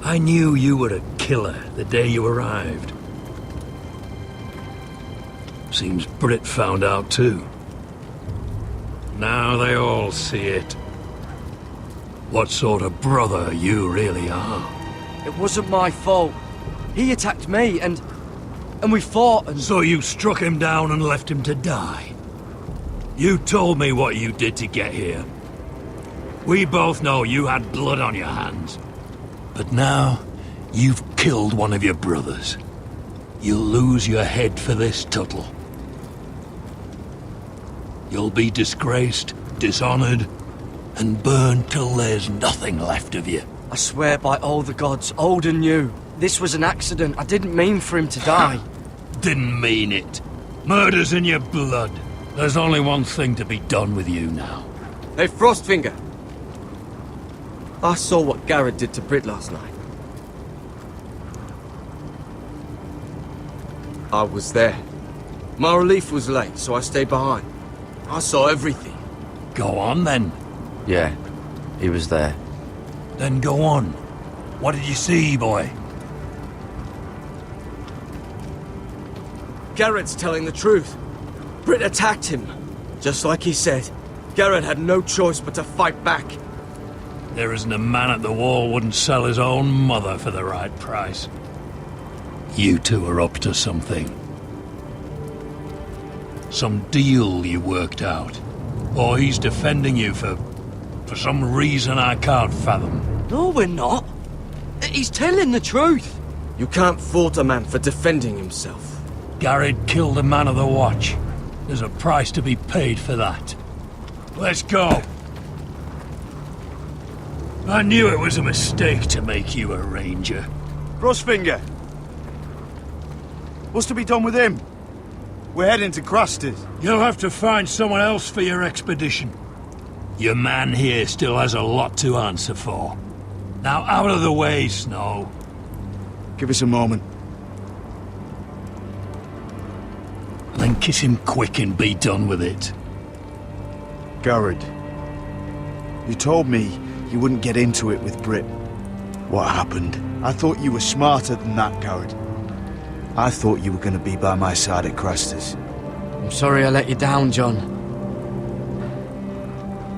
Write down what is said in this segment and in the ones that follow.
I knew you were a killer the day you arrived. Seems Britt found out too. Now they all see it. What sort of brother you really are. It wasn't my fault. He attacked me and we fought and... So you struck him down and left him to die? You told me what you did to get here. We both know you had blood on your hands. But now, you've killed one of your brothers. You'll lose your head for this, Tuttle. You'll be disgraced, dishonored, and burned till there's nothing left of you. I swear by all the gods, old and new, this was an accident. I didn't mean for him to die. Didn't mean it. Murder's in your blood. There's only one thing to be done with you now. Hey, Frostfinger. I saw what Garrett did to Britt last night. I was there. My relief was late, so I stayed behind. I saw everything. Go on, then. Yeah, he was there. Then go on. What did you see, boy? Garrett's telling the truth. Britt attacked him. Just like he said. Garrett had no choice but to fight back. There isn't a man at the wall wouldn't sell his own mother for the right price. You two are up to something. Some deal you worked out. Or he's defending you for some reason I can't fathom. No, we're not. He's telling the truth. You can't fault a man for defending himself. Garrett killed a man of the watch. There's a price to be paid for that. Let's go. I knew it was a mistake to make you a ranger. Frostfinger. What's to be done with him? We're heading to Craster's. You'll have to find someone else for your expedition. Your man here still has a lot to answer for. Now out of the way, Snow. Give us a moment. Then kiss him quick and be done with it. Garrett. You told me you wouldn't get into it with Britt. What happened? I thought you were smarter than that, Garrett. I thought you were going to be by my side at Craster's. I'm sorry I let you down, John.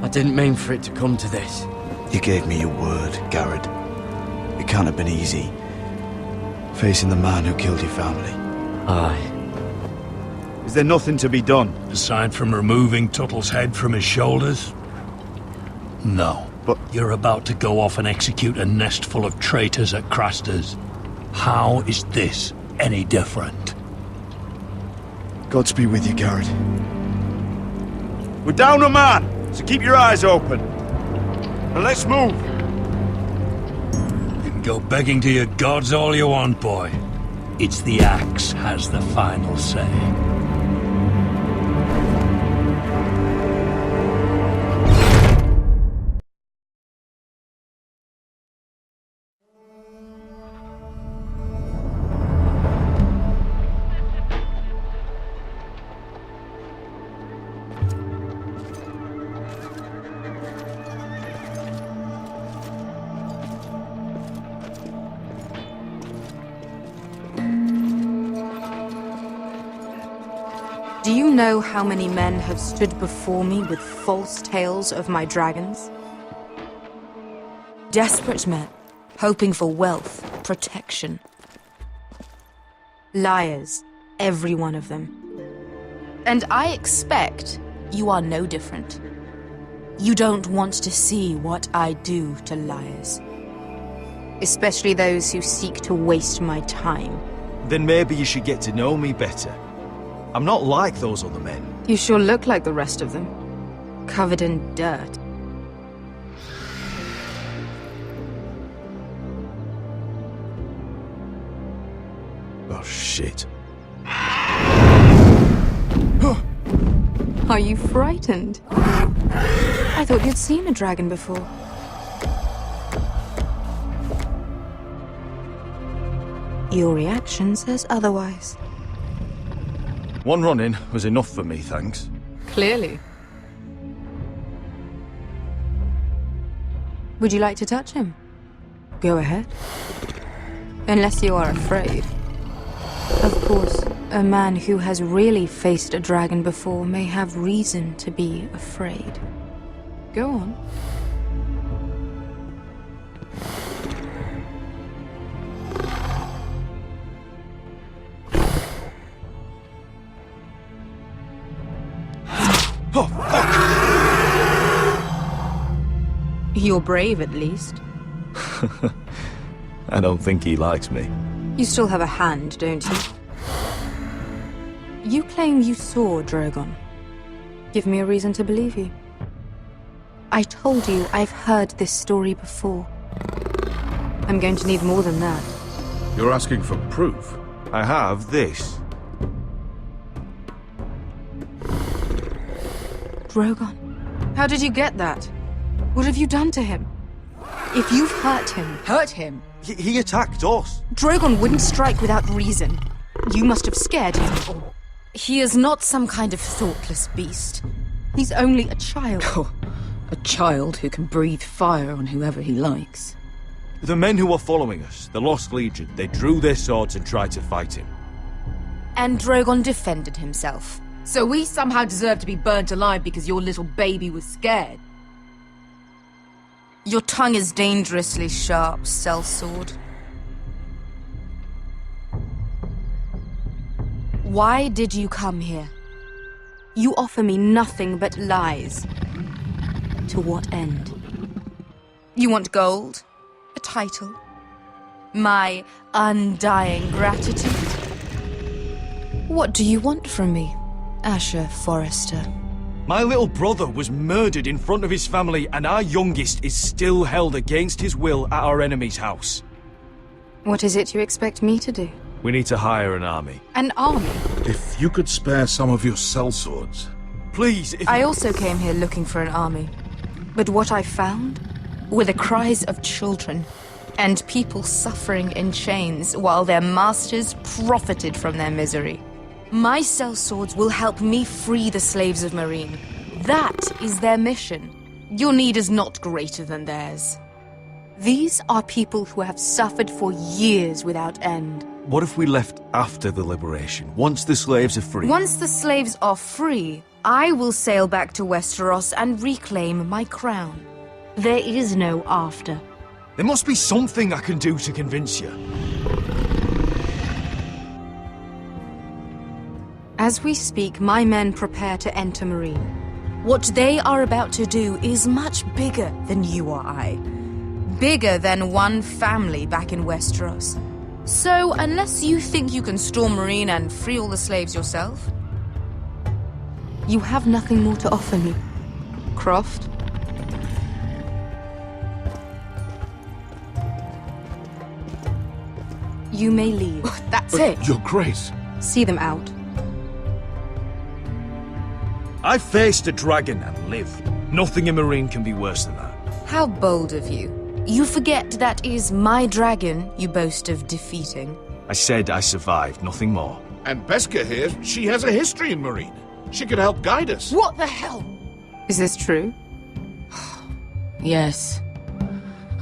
I didn't mean for it to come to this. You gave me your word, Garrett. It can't have been easy. Facing the man who killed your family. Aye. Is there nothing to be done? Aside from removing Tuttle's head from his shoulders? No. But you're about to go off and execute a nest full of traitors at Craster's. How is this any different? Godspeed with you, Garrett. We're down a man, so keep your eyes open. And let's move. You can go begging to your gods all you want, boy. It's the axe has the final say. Do you know how many men have stood before me with false tales of my dragons? Desperate men, hoping for wealth, protection. Liars, every one of them. And I expect you are no different. You don't want to see what I do to liars. Especially those who seek to waste my time. Then maybe you should get to know me better. I'm not like those other men. You sure look like the rest of them. Covered in dirt. Oh, shit. Are you frightened? I thought you'd seen a dragon before. Your reaction says otherwise. One run-in was enough for me, thanks. Clearly. Would you like to touch him? Go ahead. Unless you are afraid. Of course, a man who has really faced a dragon before may have reason to be afraid. Go on. Oh, fuck! You're brave, at least. I don't think he likes me. You still have a hand, don't you? You claim you saw Drogon. Give me a reason to believe you. I told you I've heard this story before. I'm going to need more than that. You're asking for proof? I have this. Drogon? How did you get that? What have you done to him? If you've hurt him... He attacked us. Drogon wouldn't strike without reason. You must have scared him. He is not some kind of thoughtless beast. He's only a child. Oh, a child who can breathe fire on whoever he likes. The men who were following us, the Lost Legion, they drew their swords and tried to fight him. And Drogon defended himself. So we somehow deserve to be burnt alive because your little baby was scared? Your tongue is dangerously sharp, sellsword. Why did you come here? You offer me nothing but lies. To what end? You want gold? A title? My undying gratitude? What do you want from me, Asher Forrester? My little brother was murdered in front of his family, and our youngest is still held against his will at our enemy's house. What is it you expect me to do? We need to hire an army. An army? If you could spare some of your sellswords. Please, if I also came here looking for an army. But what I found were the cries of children and people suffering in chains while their masters profited from their misery. My sellswords will help me free the slaves of Meereen. That is their mission. Your need is not greater than theirs. These are people who have suffered for years without end. What if we left after the liberation, once the slaves are free? Once the slaves are free, I will sail back to Westeros and reclaim my crown. There is no after. There must be something I can do to convince you. As we speak, my men prepare to enter Meereen. What they are about to do is much bigger than you or I. Bigger than one family back in Westeros. So, unless you think you can storm Meereen and free all the slaves yourself, you have nothing more to offer me, Croft. You may leave. That's it. Your Grace. See them out. I faced a dragon and lived. Nothing in Meereen can be worse than that. How bold of you. You forget that is my dragon you boast of defeating. I said I survived, nothing more. And Beskha here, she has a history in Meereen. She could help guide us. What the hell? Is this true? Yes.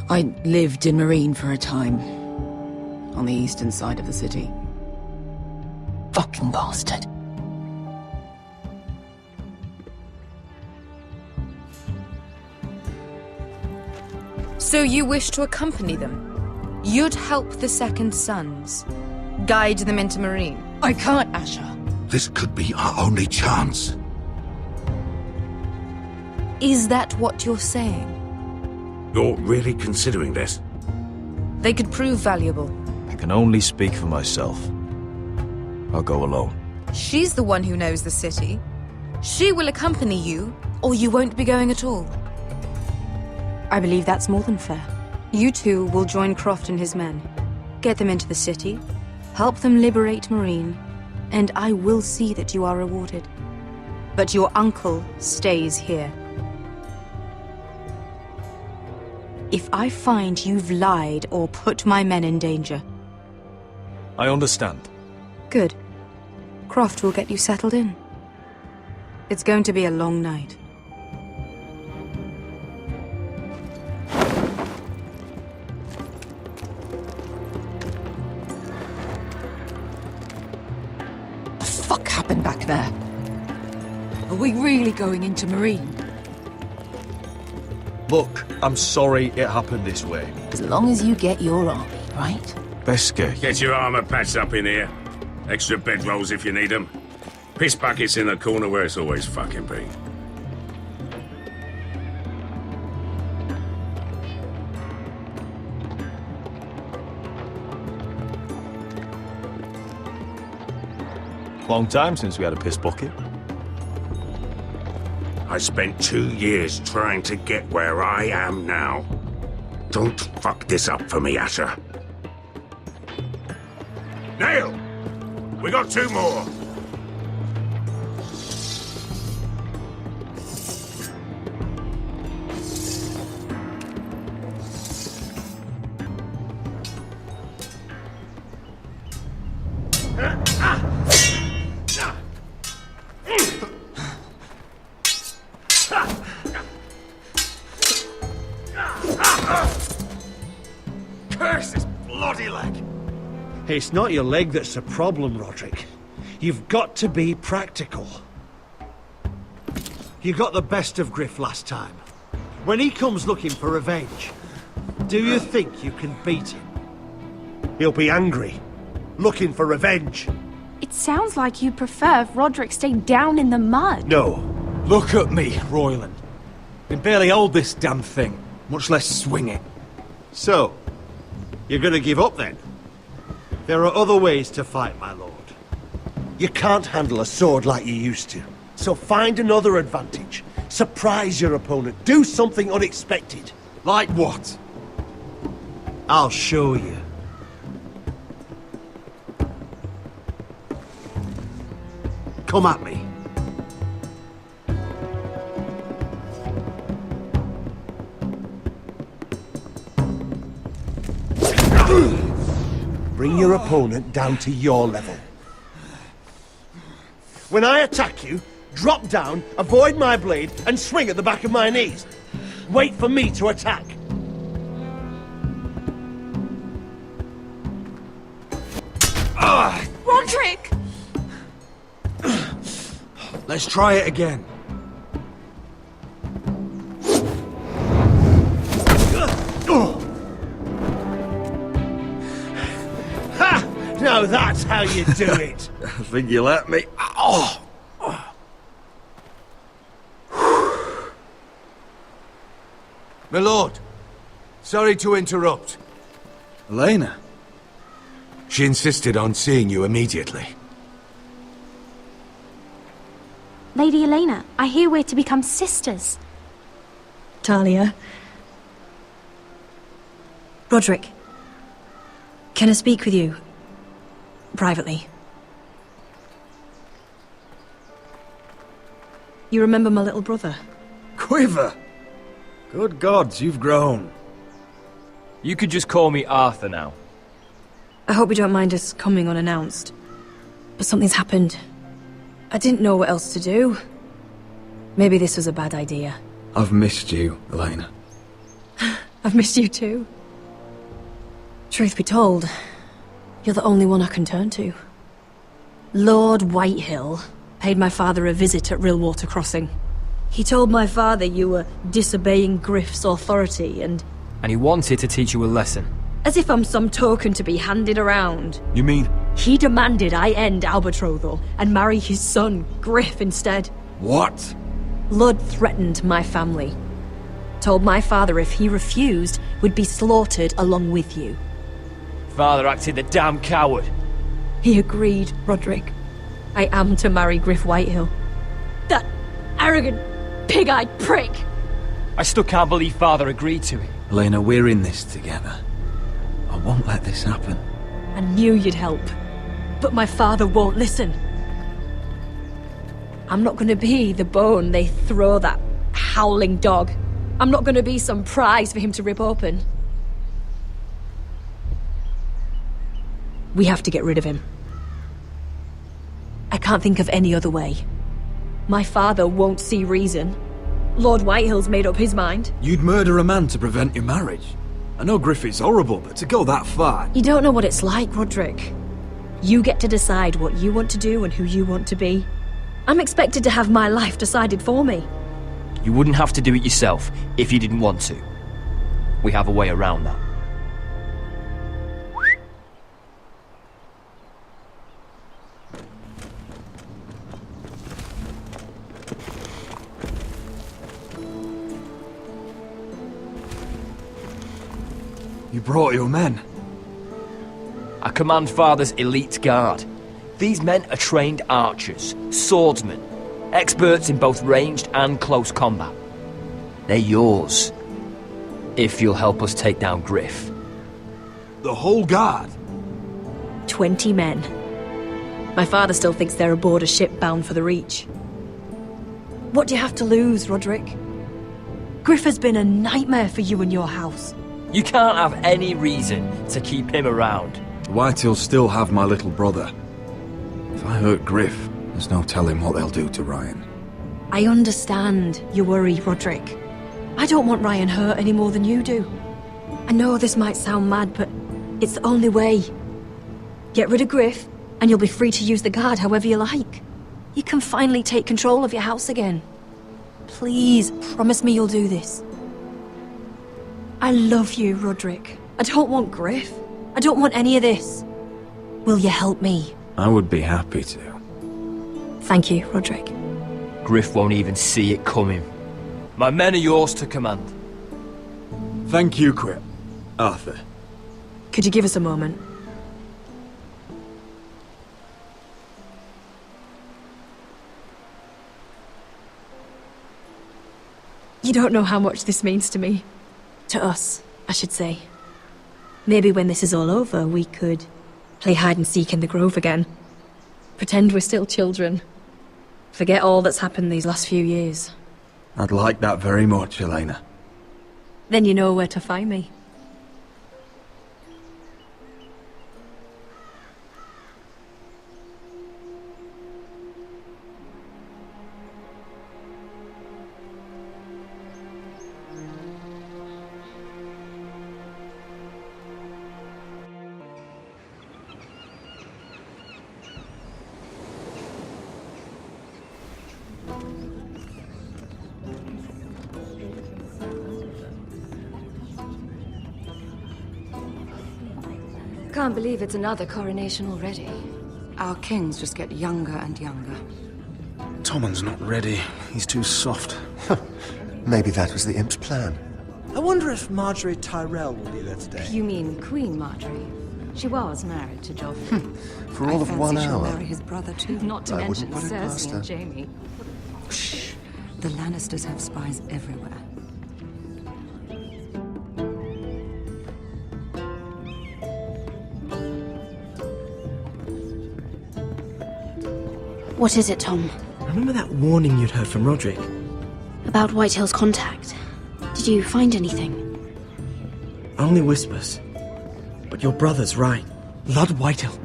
I lived in Meereen for a time. On the eastern side of the city. Fucking bastard. So you wish to accompany them? You'd help the Second Sons? Guide them into Meereen? I can't, Asher. This could be our only chance. Is that what you're saying? You're really considering this? They could prove valuable. I can only speak for myself. I'll go alone. She's the one who knows the city. She will accompany you, or you won't be going at all. I believe that's more than fair. You two will join Croft and his men. Get them into the city, help them liberate Meereen, and I will see that you are rewarded. But your uncle stays here. If I find you've lied or put my men in danger... I understand. Good. Croft will get you settled in. It's going to be a long night. there. Are we really going into Marine? Look, I'm sorry it happened this way. As long as you get your army, right? Beskar. Get your armor patched up in here. Extra bedrolls if you need them. Piss buckets in the corner where it's always fucking been. Long time since we had a piss bucket. I spent 2 years trying to get where I am now. Don't fuck this up for me, Asher. Nail! We got 2 more! Curse this bloody leg! It's not your leg that's the problem, Roderick. You've got to be practical. You got the best of Griff last time. When he comes looking for revenge, do you think you can beat him? He'll be angry, looking for revenge. It sounds like you prefer if Roderick stayed down in the mud. No. Look at me, Royland. Can barely hold this damn thing, much less swing it. So, you're gonna give up then? There are other ways to fight, my lord. You can't handle a sword like you used to. So find another advantage. Surprise your opponent. Do something unexpected. Like what? I'll show you. Come at me. Bring your opponent down to your level. When I attack you, drop down, avoid my blade, and swing at the back of my knees. Wait for me to attack. Roderick! Let's try it again. Ha! Now that's how you do it. I think you let me. Oh! My lord, sorry to interrupt. Elena? She insisted on seeing you immediately. Lady Elena, I hear we're to become sisters. Talia. Roderick. Can I speak with you? Privately. You remember my little brother? Quiver! Good gods, you've grown. You could just call me Arthur now. I hope you don't mind us coming unannounced. But something's happened. I didn't know what else to do. Maybe this was a bad idea. I've missed you, Elena. I've missed you too. Truth be told, you're the only one I can turn to. Lord Whitehill paid my father a visit at Rillwater Crossing. He told my father you were disobeying Griff's authority and he wanted to teach you a lesson. as if I'm some token to be handed around. You mean? He demanded I end our betrothal and marry his son, Griff, instead. What? Lud threatened my family. Told my father if he refused, we'd be slaughtered along with you. Father acted the damn coward. He agreed, Roderick. I am to marry Griff Whitehill. That arrogant, pig-eyed prick! I still can't believe Father agreed to it. Elena, we're in this together. I won't let this happen. I knew you'd help, but my father won't listen. I'm not gonna be the bone they throw that howling dog. I'm not gonna be some prize for him to rip open. We have to get rid of him. I can't think of any other way. My father won't see reason. Lord Whitehill's made up his mind. You'd murder a man to prevent your marriage. I know Griffith's horrible, but to go that far... You don't know what it's like, Roderick. You get to decide what you want to do and who you want to be. I'm expected to have my life decided for me. You wouldn't have to do it yourself if you didn't want to. We have a way around that. You brought your men. I command Father's elite guard. These men are trained archers, swordsmen, experts in both ranged and close combat. They're yours, if you'll help us take down Griff. The whole guard? 20 men. My father still thinks they're aboard a ship bound for the Reach. What do you have to lose, Roderick? Griff has been a nightmare for you and your house. You can't have any reason to keep him around. Whitehills still have my little brother. If I hurt Griff, there's no telling what they'll do to Ryan. I understand your worry, Roderick. I don't want Ryan hurt any more than you do. I know this might sound mad, but it's the only way. Get rid of Griff, and you'll be free to use the guard however you like. You can finally take control of your house again. Please, promise me you'll do this. I love you, Roderick. I don't want Griff. I don't want any of this. Will you help me? I would be happy to. Thank you, Roderick. Griff won't even see it coming. My men are yours to command. Thank you, Quip. Arthur. Could you give us a moment? You don't know how much this means to me. To us, I should say. Maybe when this is all over, we could play hide and seek in the grove again. Pretend we're still children. Forget all that's happened these last few years. I'd like that very much, Elena. Then you know where to find me. Can't believe it's another coronation already. Our kings just get younger and younger. Tommen's not ready. He's too soft. Maybe that was the imp's plan. I wonder if Marjorie Tyrell will be there today. You mean Queen Marjorie? She was married to Joffrey. For all of 1 hour. She'll marry his brother too. Not to mention Cersei and Jaime. Shh. The Lannisters have spies everywhere. What is it, Tom? Remember that warning you'd heard from Roderick? About Whitehill's contact. Did you find anything? Only whispers. But your brother's right. Lord Whitehill.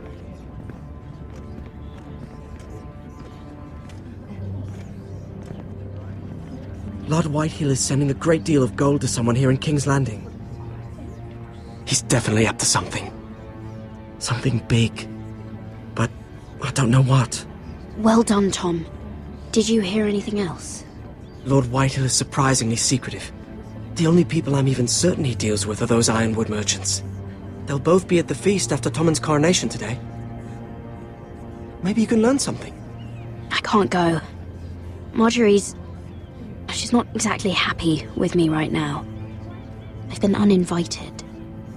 Lord Whitehill is sending a great deal of gold to someone here in King's Landing. He's definitely up to something. Something big. But I don't know what. Well done, Tom. Did you hear anything else? Lord Whitehill is surprisingly secretive. The only people I'm even certain he deals with are those ironwood merchants. They'll both be at the feast after Tommen's coronation today. Maybe you can learn something. I can't go. She's not exactly happy with me right now. I've been uninvited.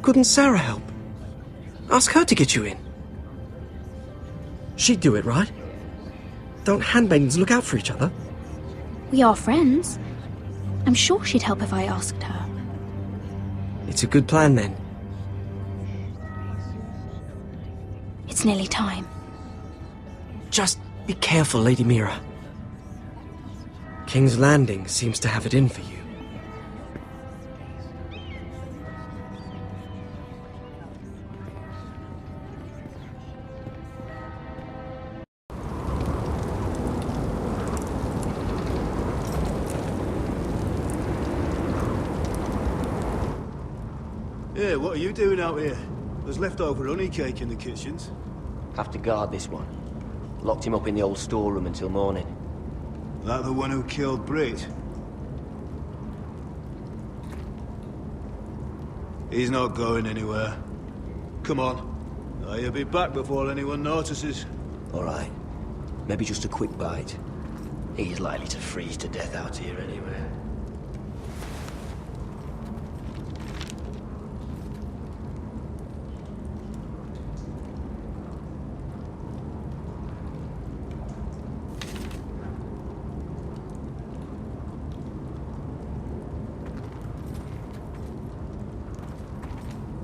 Couldn't Sarah help? Ask her to get you in. She'd do it, right? Don't handmaidens look out for each other? We are friends. I'm sure she'd help if I asked her. It's a good plan, then. It's nearly time. Just be careful, Lady Mira. King's Landing seems to have it in for you. Yeah, what are you doing out here? There's leftover honey cake in the kitchens. Have to guard this one. Locked him up in the old storeroom until morning. That the one who killed Brit? He's not going anywhere. Come on. He'll be back before anyone notices. All right. Maybe just a quick bite. He's likely to freeze to death out here anyway.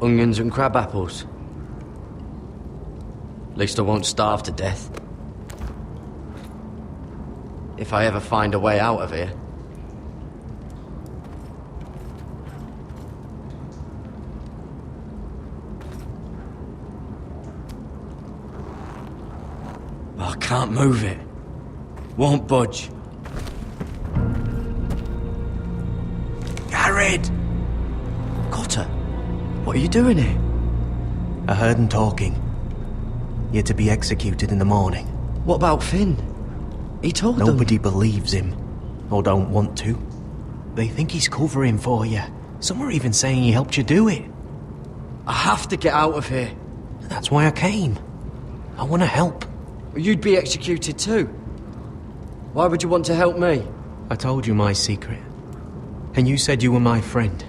Onions and crab apples. At least I won't starve to death. If I ever find a way out of here. Oh, I can't move it. Won't budge. Garrett! Cotter, what are you doing here? I heard him talking. You're to be executed in the morning. What about Finn? He told them... Nobody believes him. Or don't want to. They think he's covering for you. Some are even saying he helped you do it. I have to get out of here. That's why I came. I want to help. You'd be executed too. Why would you want to help me? I told you my secret. And you said you were my friend.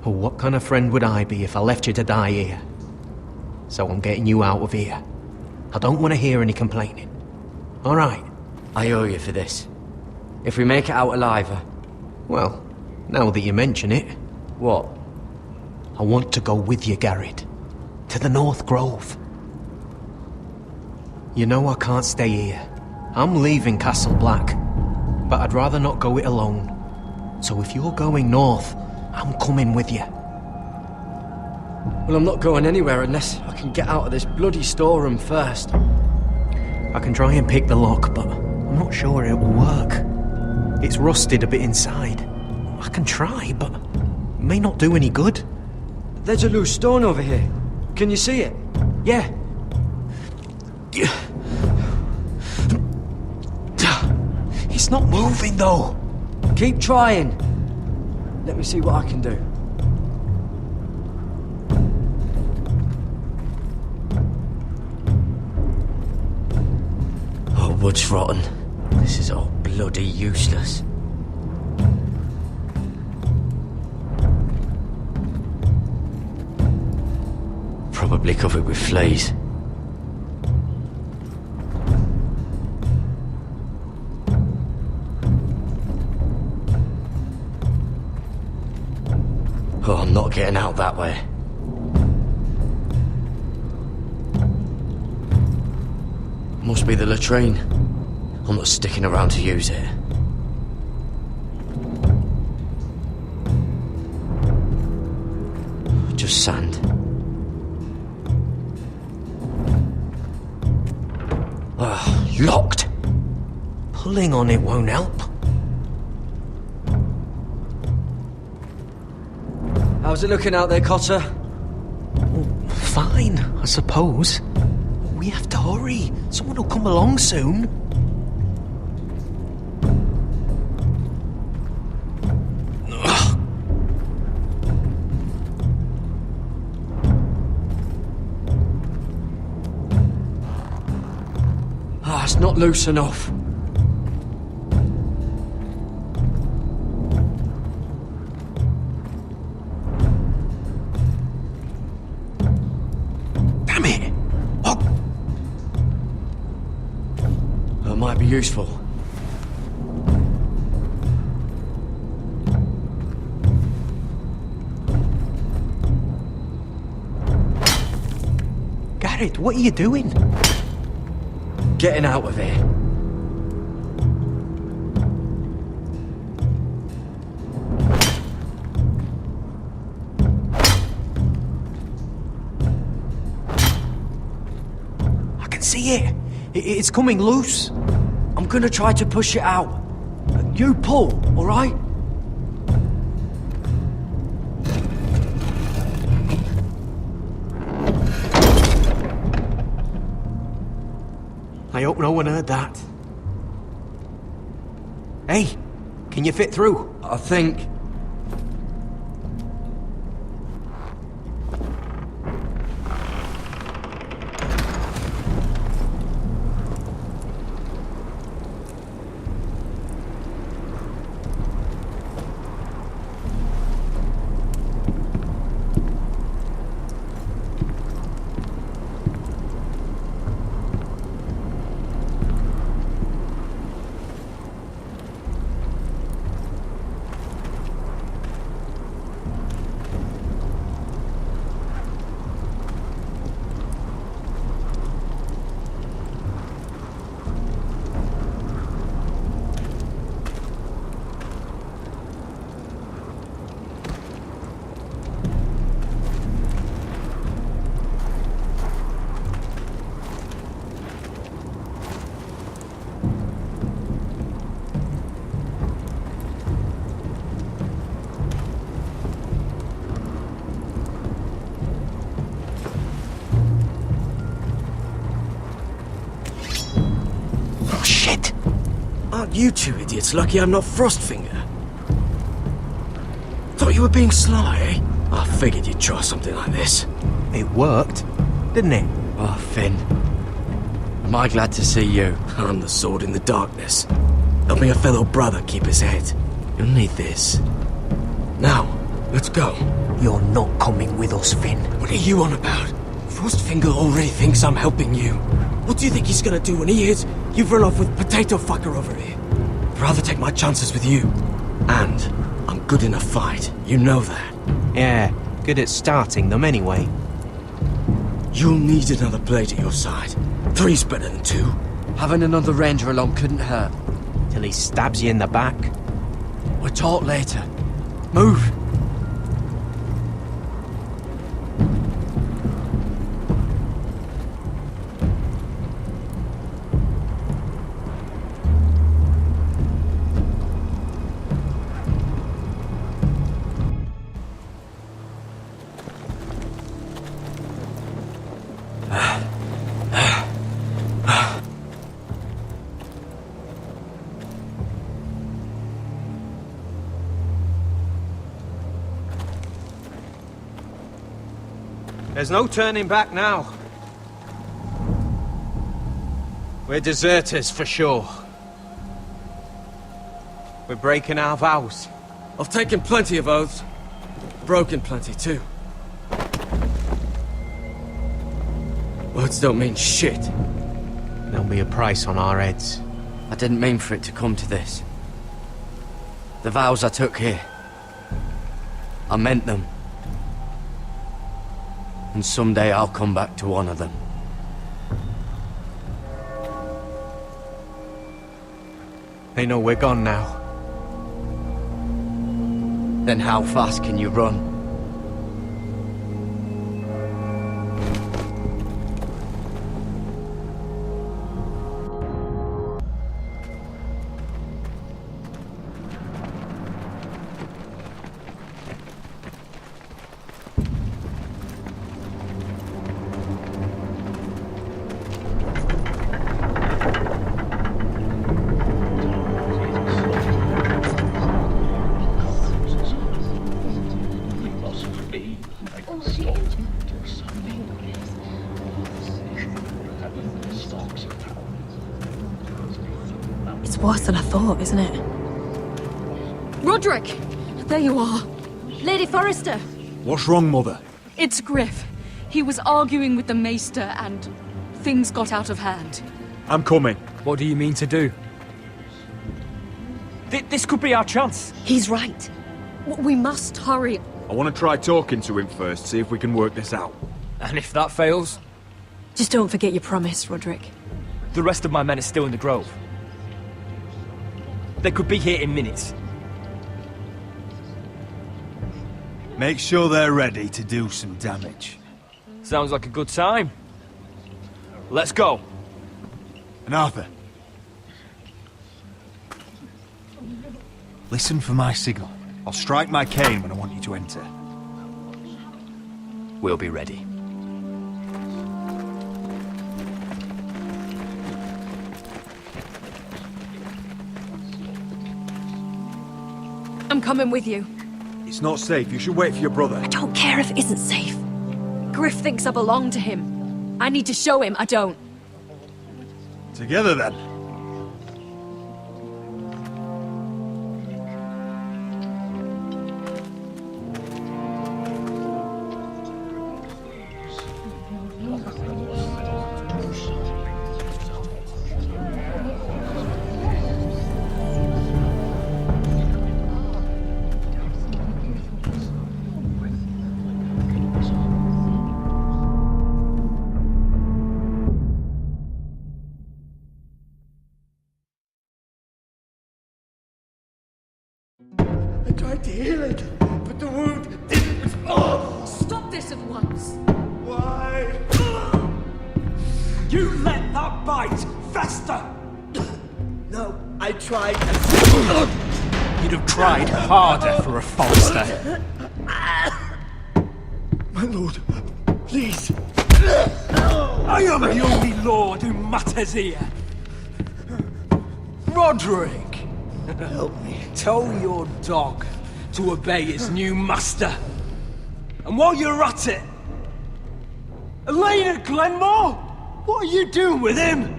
Well, what kind of friend would I be if I left you to die here? So I'm getting you out of here. I don't want to hear any complaining. All right? I owe you for this. If we make it out alive... Well, now that you mention it... What? I want to go with you, Garrett. To the North Grove. You know I can't stay here. I'm leaving Castle Black. But I'd rather not go it alone. So if you're going north, I'm coming with you. Well, I'm not going anywhere unless I can get out of this bloody storeroom first. I can try and pick the lock, but I'm not sure it will work. It's rusted a bit inside. I can try, but it may not do any good. There's a loose stone over here. Can you see it? Yeah. It's not moving, though. Keep trying. Let me see what I can do. Oh, wood's rotten. This is all bloody useless. Probably covered with fleas. Oh, I'm not getting out that way. Must be the latrine. I'm not sticking around to use it. Just sand. Locked! Pulling on it won't help. How's it looking out there, Cotter? Fine, I suppose. We have to hurry. Someone will come along soon. It's not loose enough. Damn it! Oh. That might be useful. Garrett, what are you doing? Getting out of here. I can see it. It's coming loose. I'm gonna try to push it out. You pull, all right? I hope no one heard that. Hey, can you fit through? I think... Aren't you two idiots lucky I'm not Frostfinger? Thought you were being sly, eh? I figured you'd try something like this. It worked, didn't it? Oh, Finn. Am I glad to see you? I'm the sword in the darkness. Helping a fellow brother keep his head. You'll need this. Now, let's go. You're not coming with us, Finn. What are you on about? Frostfinger already thinks I'm helping you. What do you think he's gonna do when he hears you've run off with Potato Fucker over here? I'd rather take my chances with you. And I'm good in a fight. You know that. Yeah, good at starting them anyway. You'll need another blade at your side. 3's better than 2. Having another ranger along couldn't hurt. Till he stabs you in the back. We'll talk later. Move! There's no turning back now. We're deserters for sure. We're breaking our vows. I've taken plenty of oaths. Broken plenty too. Words don't mean shit. There'll be a price on our heads. I didn't mean for it to come to this. The vows I took here, I meant them. And someday I'll come back to honor them. They know we're gone now. Then how fast can you run? It's worse than I thought, isn't it? Roderick! There you are. Lady Forrester! What's wrong, Mother? It's Griff. He was arguing with the Maester and things got out of hand. I'm coming. What do you mean to do? This could be our chance. He's right. We must hurry. I want to try talking to him first, see if we can work this out. And if that fails? Just don't forget your promise, Roderick. The rest of my men are still in the grove. They could be here in minutes. Make sure they're ready to do some damage. Sounds like a good time. Let's go. And Arthur, listen for my signal. I'll strike my cane when I want you to enter. We'll be ready. I'm coming with you. It's not safe. You should wait for your brother. I don't care if it isn't safe. Griff thinks I belong to him. I need to show him I don't. Together then. I tried to heal it, but the wound didn't respond. Stop this at once. Why? You let that bite fester! No, I tried. You'd have tried harder for a Forrester. My lord, please. I am the only lord who matters here. Roderick! Help me. Tell your dog to obey his new master. And while you're at it, Elena Glenmore, what are you doing with him?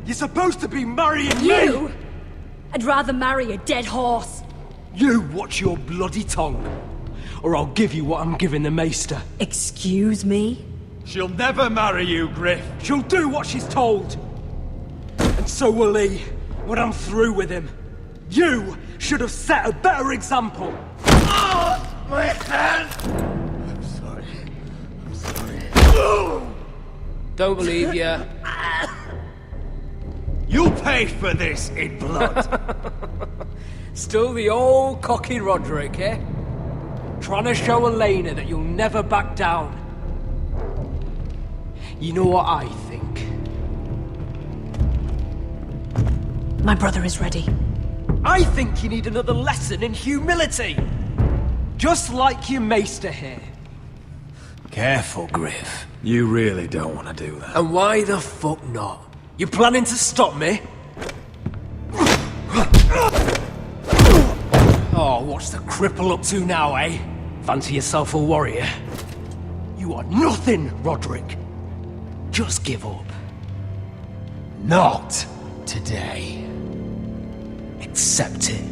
You're supposed to be marrying You? me! I'd rather marry a dead horse. You watch your bloody tongue, or I'll give you what I'm giving the maester. Excuse me? She'll never marry you, Griff. She'll do what she's told. And so will he, when I'm through with him. You should have set a better example. Oh, my hand! I'm sorry. I'm sorry. Don't believe ya. You'll pay for this in blood. Still the old cocky Roderick, eh? Trying to show Elena that you'll never back down. You know what I think? My brother is ready. I think you need another lesson in humility. Just like your maester here. Careful, Griff. You really don't want to do that. And why the fuck not? You planning to stop me? Oh, what's the cripple up to now, eh? Fancy yourself a warrior? You are nothing, Roderick. Just give up. Not today. Accept it.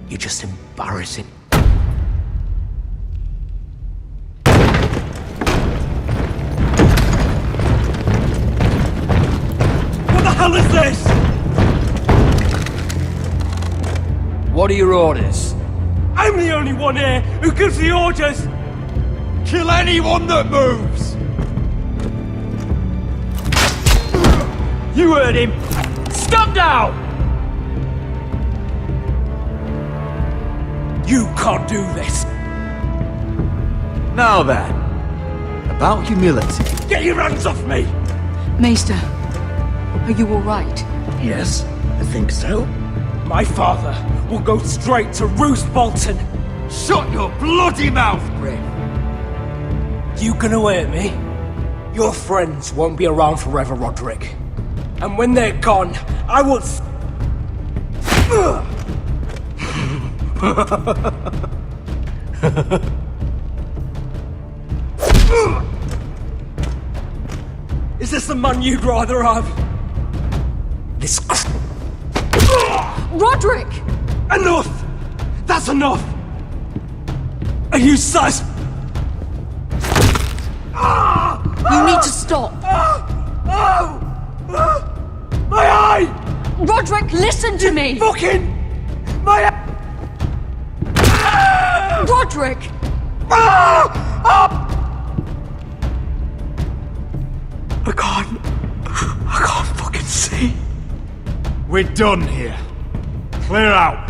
You're just embarrassing. What the hell is this? What are your orders? I'm the only one here who gives the orders! Kill anyone that moves! You heard him! Stop now! You can't do this! Now then, about humility. Get your hands off me! Maester, are you all right? Yes, I think so. My father will go straight to Roose Bolton. Shut your bloody mouth, Griff! You gonna hurt me? Your friends won't be around forever, Roderick. And when they're gone, I will... Is this the man you'd rather have? This... Roderick! Enough! That's enough! Are you sus? You need to stop! My eye! Roderick, listen to me! Fucking... My eye! Roderick! I can't fucking see. We're done here. Clear out.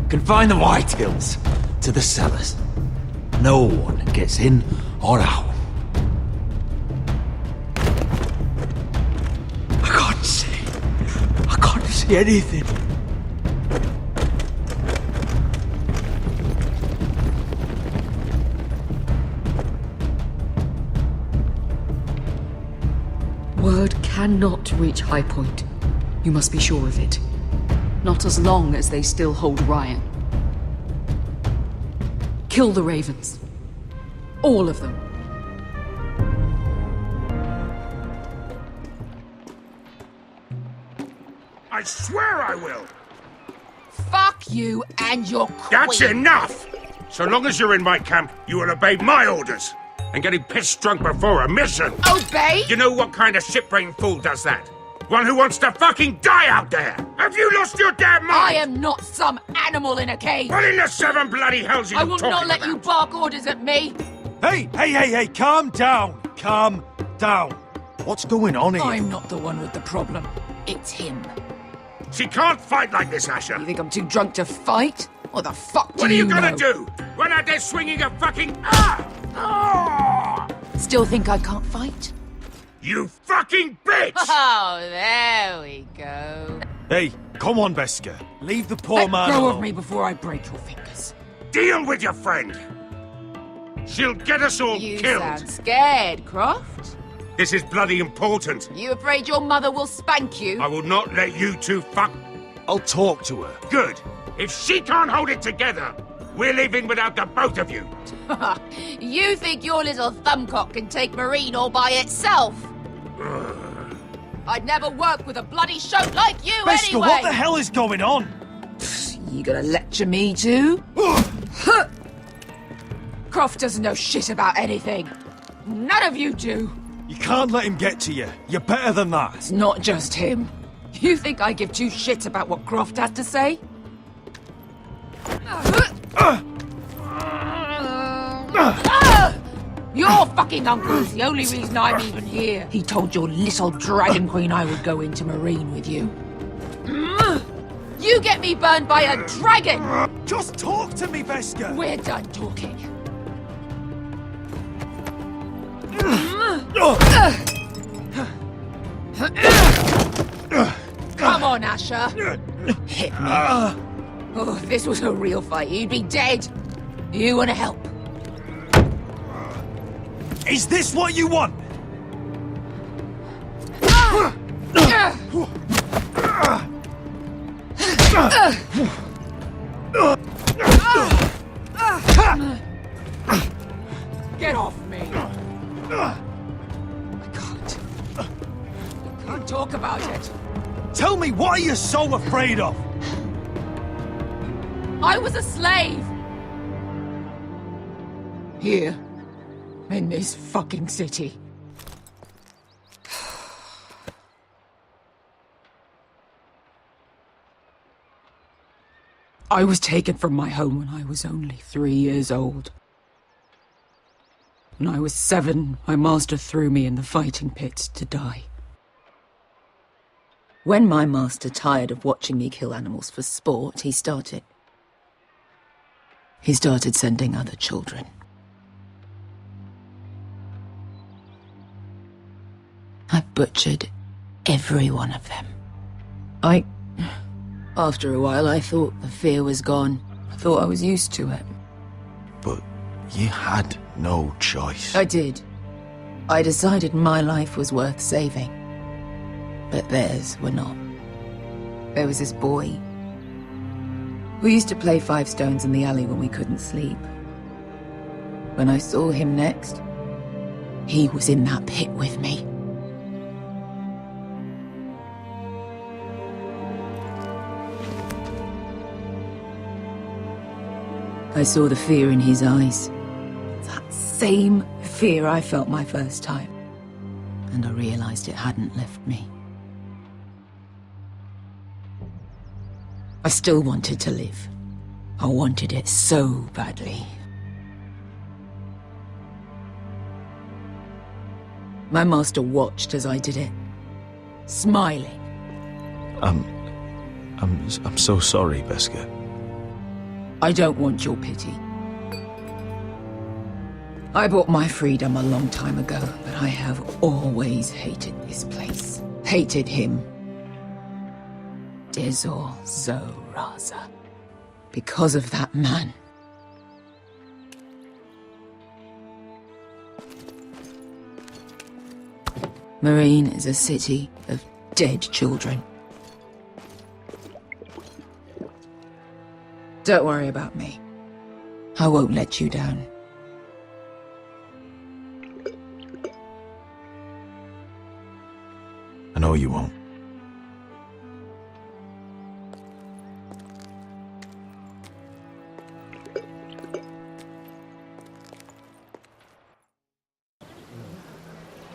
Confine the Whitehills to the cellars. No one gets in or out. I can't see anything. Word cannot reach High Point. You must be sure of it. Not as long as they still hold Ryan. Kill the Ravens. All of them. I swear I will! Fuck you and your queen. That's enough! So long as you're in my camp, you will obey my orders. And getting pissed drunk before a mission. Obey? You know what kind of shit-brained fool does that? One who wants to fucking die out there! Have you lost your damn mind? I am not some animal in a cage. What in the seven bloody hells are you I will talking not let about? you bark orders at me. Hey, calm down. Calm down. What's going on here? I'm not the one with the problem. It's him. She can't fight like this, Asher. You think I'm too drunk to fight? What the fuck do What are you know? gonna do? Run out there swinging a fucking... Still think I can't fight? You fucking bitch! Oh, there we go. Hey, come on, Beskar. Leave the poor man Let go alone. of me before I break your fingers. Deal with your friend. She'll get us all You killed. sound scared, Croft. This is bloody important. You afraid your mother will spank you? I will not let you two fuck... I'll talk to her. Good. If she can't hold it together, we're leaving without the both of you. You think your little thumbcock can take Marine all by itself? I'd never work with a bloody shote like you Beskar, anyway! what the hell is going on? You gonna lecture me too? Croft doesn't know shit about anything. None of you do. You can't let him get to you. You're better than that. It's not just him. You think I give two shits about what Croft had to say? Your fucking uncle's the only reason I'm even here. He told your little dragon queen I would go into Marine with you. You get me burned by a dragon! Just talk to me, Beskar! We're done talking. Come on, Asher. Hit me. Oh, if this was a real fight, you'd be dead. You want to help? Is this what you want? Get off me. I can't talk about it. Tell me, what are you so afraid of? I was a slave. Here. In this fucking city. I was taken from my home when I was only 3 years old. When I was 7, my master threw me in the fighting pit to die. When my master tired of watching me kill animals for sport, he started sending other children. I butchered every one of them. After a while, I thought the fear was gone. I thought I was used to it. But you had no choice. I did. I decided my life was worth saving. But theirs were not. There was this boy who used to play 5 stones in the alley when we couldn't sleep. When I saw him next, he was in that pit with me. I saw the fear in his eyes. That same fear I felt my first time. And I realized it hadn't left me. I still wanted to live. I wanted it so badly. My master watched as I did it, smiling. I'm so sorry, Beskar. I don't want your pity. I bought my freedom a long time ago, but I have always hated this place. Hated him. Dezor Zoraza. Because of that man. Marine is a city of dead children. Don't worry about me. I won't let you down. I know you won't.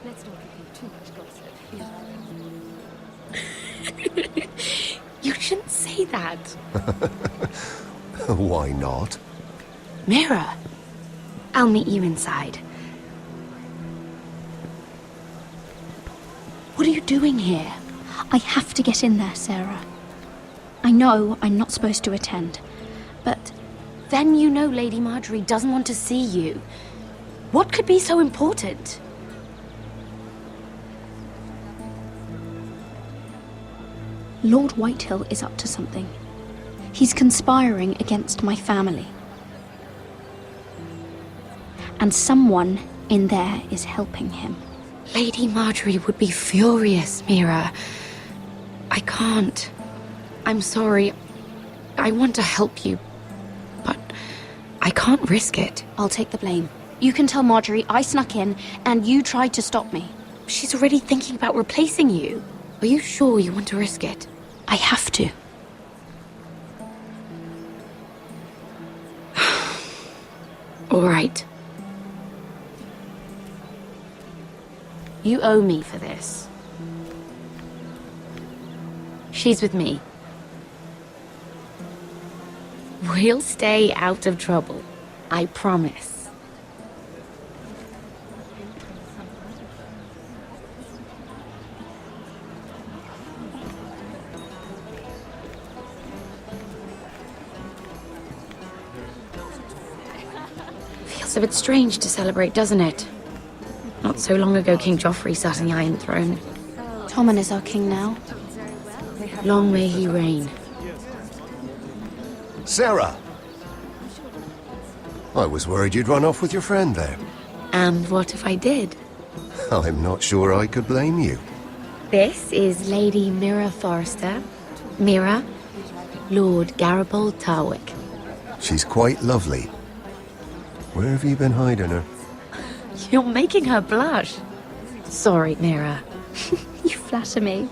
Let's not repeat too much gossip. You shouldn't say that. Why not? Mira, I'll meet you inside. What are you doing here? I have to get in there, Sarah. I know I'm not supposed to attend, but... Then you know Lady Marjorie doesn't want to see you. What could be so important? Lord Whitehill is up to something. He's conspiring against my family. And someone in there is helping him. Lady Marjorie would be furious, Mira. I can't. I'm sorry. I want to help you, but I can't risk it. I'll take the blame. You can tell Marjorie I snuck in and you tried to stop me. She's already thinking about replacing you. Are you sure you want to risk it? I have to. All right. You owe me for this. She's with me. We'll stay out of trouble. I promise. Feels a bit strange to celebrate, doesn't it? Not so long ago, King Joffrey sat on the Iron Throne. Tommen is our king now. Long may he reign. Sarah! I was worried you'd run off with your friend there. And what if I did? I'm not sure I could blame you. This is Lady Mira Forrester. Mira, Lord Garibald Tarwick. She's quite lovely. Where have you been hiding her? You're making her blush. Sorry, Mira. You flatter me.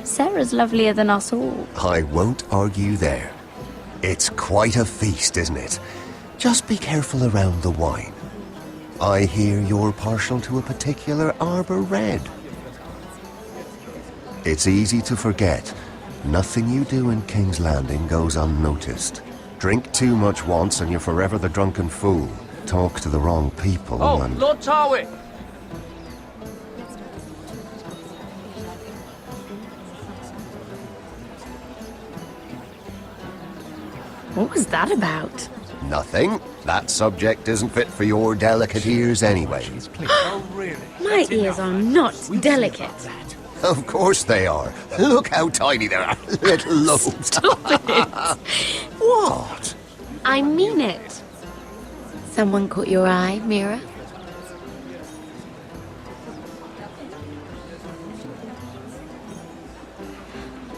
Sarah's lovelier than us all. I won't argue there. It's quite a feast, isn't it? Just be careful around the wine. I hear you're partial to a particular Arbor Red. It's easy to forget. Nothing you do in King's Landing goes unnoticed. Drink too much once and you're forever the drunken fool. Talk to the wrong people and... Lord Tarwick! What was that about? Nothing. That subject isn't fit for your delicate ears anyway. My ears are not delicate. Of course they are. Look how tiny they are. Little lobes. Stop it! What? I mean it. Someone caught your eye, Mira?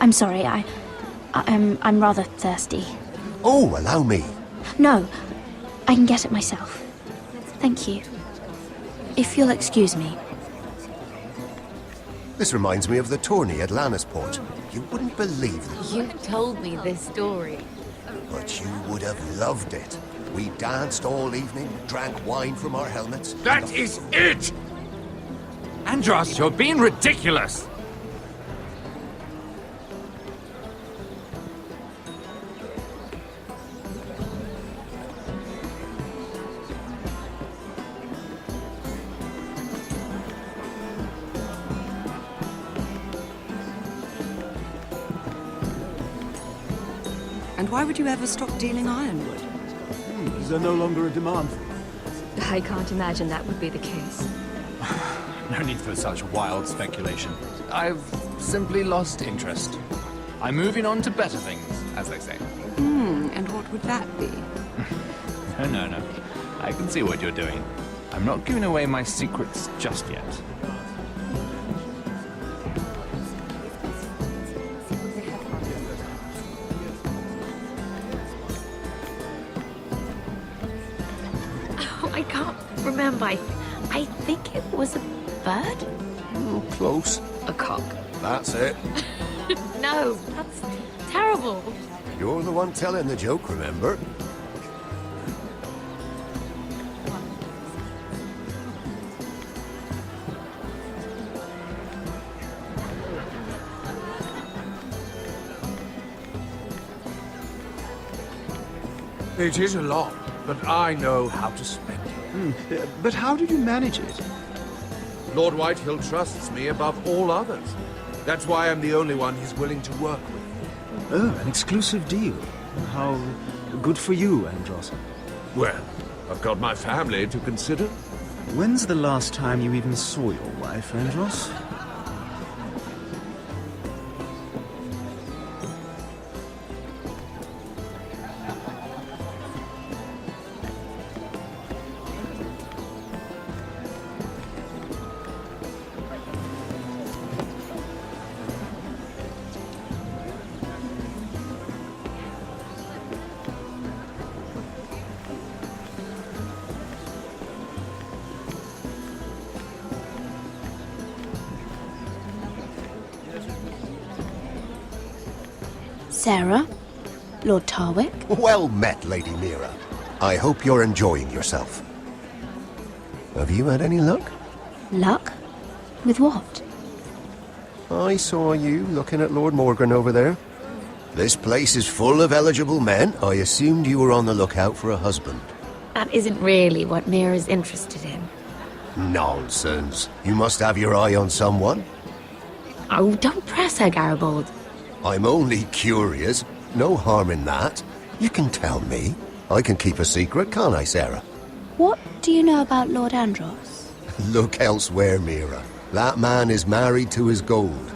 I'm sorry, I'm rather thirsty. Oh, allow me. No, I can get it myself. Thank you. If you'll excuse me. This reminds me of the tourney at Lannisport. You wouldn't believe it. You told me this story. But you would have loved it. We danced all evening, drank wine from our helmets. That is it! Andros, you're being ridiculous! And why would you ever stop dealing ironwood? Is there no longer a demand for it? I can't imagine that would be the case. No need for such wild speculation. I've simply lost interest. I'm moving on to better things, as they say. And what would that be? No. I can see what you're doing. I'm not giving away my secrets just yet. I think it was a bird? Oh, close. A cock. That's it. No, that's terrible. You're the one telling the joke, remember? It is a lot, but I know how to spend it. But how did you manage it? Lord Whitehill trusts me above all others. That's why I'm the only one he's willing to work with. Oh, an exclusive deal. How good for you, Andros. Well, I've got my family to consider. When's the last time you even saw your wife, Andros? Sarah? Lord Tarwick? Well met, Lady Mira. I hope you're enjoying yourself. Have you had any luck? Luck? With what? I saw you looking at Lord Morgan over there. This place is full of eligible men. I assumed you were on the lookout for a husband. That isn't really what Mira's interested in. Nonsense. You must have your eye on someone. Oh, don't press her, Garibaldi. I'm only curious. No harm in that. You can tell me. I can keep a secret, can't I, Sarah? What do you know about Lord Andros? Look elsewhere, Mira. That man is married to his gold.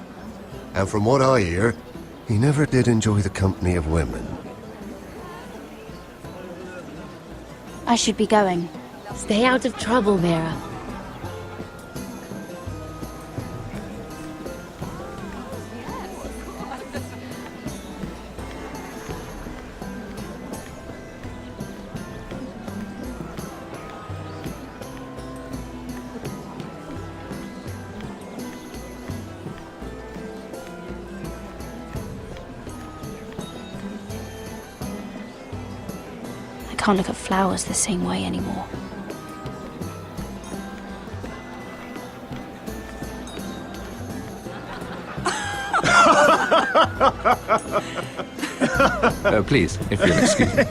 And from what I hear, he never did enjoy the company of women. I should be going. Stay out of trouble, Mira. I can't look at flowers the same way anymore. Please, if you'll excuse me.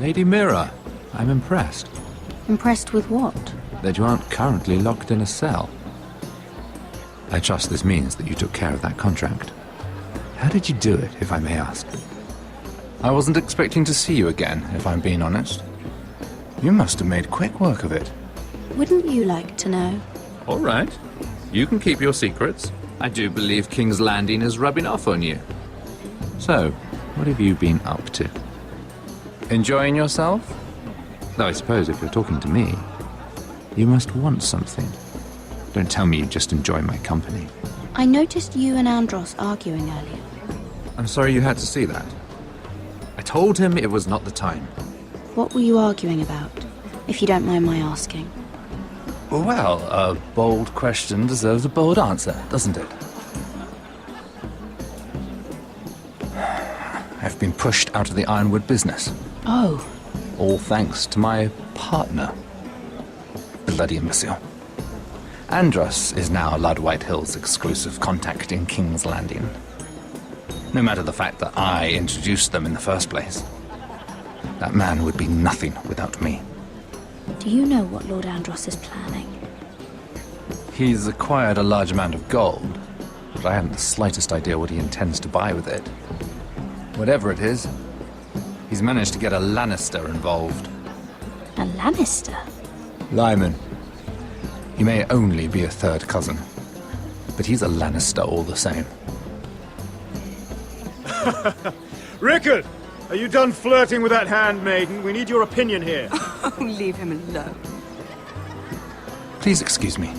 Lady Mira, I'm impressed. Impressed with what? That you aren't currently locked in a cell. I trust this means that you took care of that contract. How did you do it, if I may ask? I wasn't expecting to see you again, if I'm being honest. You must have made quick work of it. Wouldn't you like to know? All right. You can keep your secrets. I do believe King's Landing is rubbing off on you. So, what have you been up to? Enjoying yourself? Though I suppose if you're talking to me, you must want something. Don't tell me you just enjoy my company. I noticed you and Andros arguing earlier. I'm sorry you had to see that. I told him it was not the time. What were you arguing about, if you don't mind my asking? Well, a bold question deserves a bold answer, doesn't it? I've been pushed out of the ironwood business. Oh. All thanks to my partner. Bloody imbecile. Andros is now Lord Whitehill's exclusive contact in King's Landing. No matter the fact that I introduced them in the first place. That man would be nothing without me. Do you know what Lord Andros is planning? He's acquired a large amount of gold, but I haven't the slightest idea what he intends to buy with it. Whatever it is, he's managed to get a Lannister involved. A Lannister? Lyman. He may only be a third cousin, but he's a Lannister all the same. Rickard! Are you done flirting with that handmaiden? We need your opinion here. Oh, leave him alone. Please excuse me.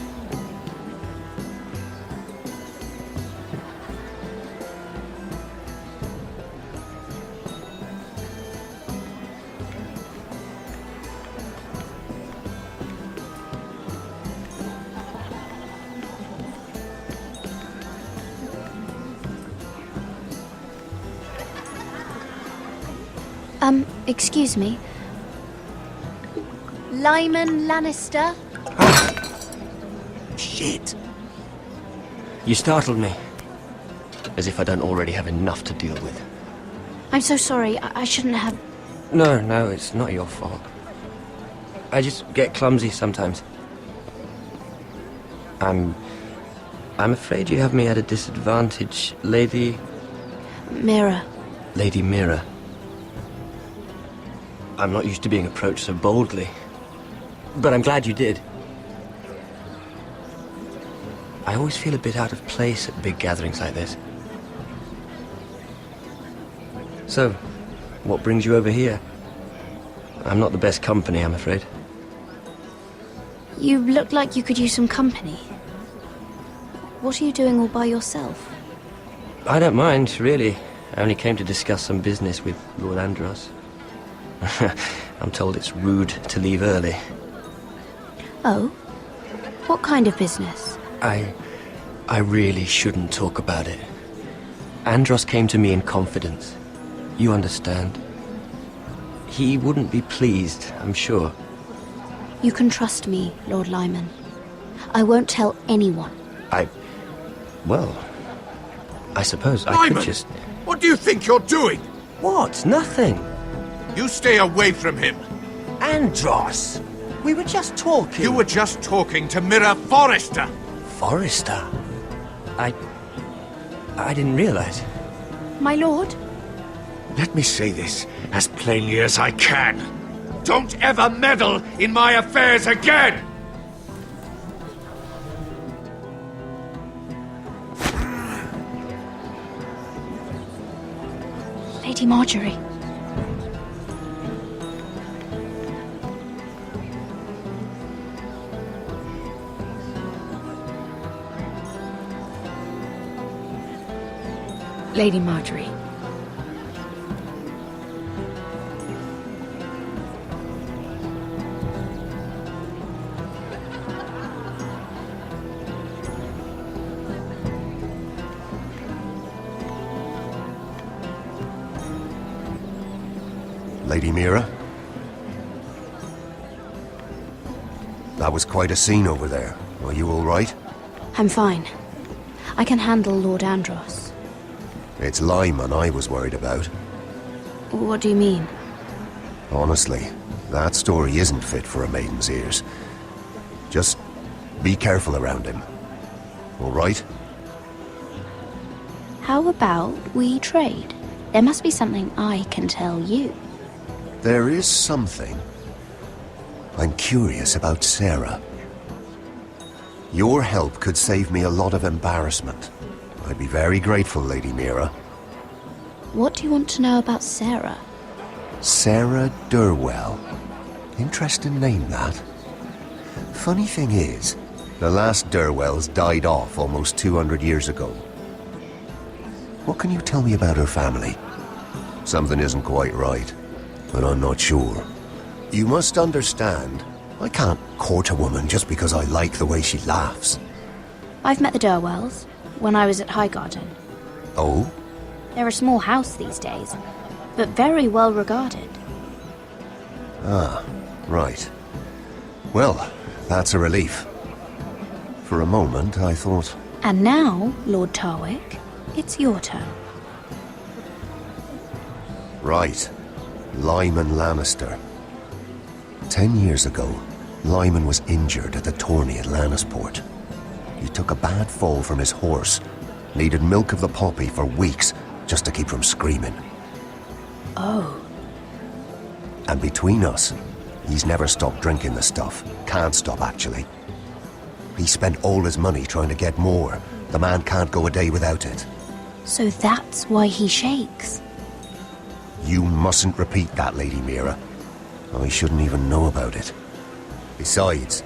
Excuse me. Lyman Lannister? Shit. You startled me. As if I don't already have enough to deal with. I'm so sorry. I shouldn't have... No, it's not your fault. I just get clumsy sometimes. I'm afraid you have me at a disadvantage, Lady... Mira. Lady Mira. I'm not used to being approached so boldly. But I'm glad you did. I always feel a bit out of place at big gatherings like this. So, what brings you over here? I'm not the best company, I'm afraid. You look like you could use some company. What are you doing all by yourself? I don't mind, really. I only came to discuss some business with Lord Andros. I'm told it's rude to leave early. Oh? What kind of business? I really shouldn't talk about it. Andros came to me in confidence. You understand. He wouldn't be pleased, I'm sure. You can trust me, Lord Lyman. I won't tell anyone. Well, I suppose Lyman, I could just... What do you think you're doing? What? Nothing. You stay away from him. Andros! We were just talking. You were just talking to Mira Forrester. Forrester? I didn't realize. My lord? Let me say this as plainly as I can. Don't ever meddle in my affairs again! Lady Marjorie. Lady Marjorie. Lady Mira? That was quite a scene over there. Are you all right? I'm fine. I can handle Lord Andros. It's Lyman I was worried about. What do you mean? Honestly, that story isn't fit for a maiden's ears. Just be careful around him. All right? How about we trade? There must be something I can tell you. There is something. I'm curious about Sarah. Your help could save me a lot of embarrassment. I'd be very grateful, Lady Mira. What do you want to know about Sarah? Sarah Durwell. Interesting name, that. Funny thing is, the last Durwells died off almost 200 years ago. What can you tell me about her family? Something isn't quite right, but I'm not sure. You must understand, I can't court a woman just because I like the way she laughs. I've met the Durwells when I was at Highgarden. Oh? They're a small house these days, but very well regarded. Ah, right. Well, that's a relief. For a moment, I thought... And now, Lord Tarwick, it's your turn. Right. Lyman Lannister. 10 years ago, Lyman was injured at the tourney at Lannisport. He took a bad fall from his horse, needed milk of the poppy for weeks just to keep from screaming. Oh. And between us, he's never stopped drinking the stuff. Can't stop, actually. He spent all his money trying to get more. The man can't go a day without it. So that's why he shakes. You mustn't repeat that, Lady Mira. I shouldn't even know about it. Besides,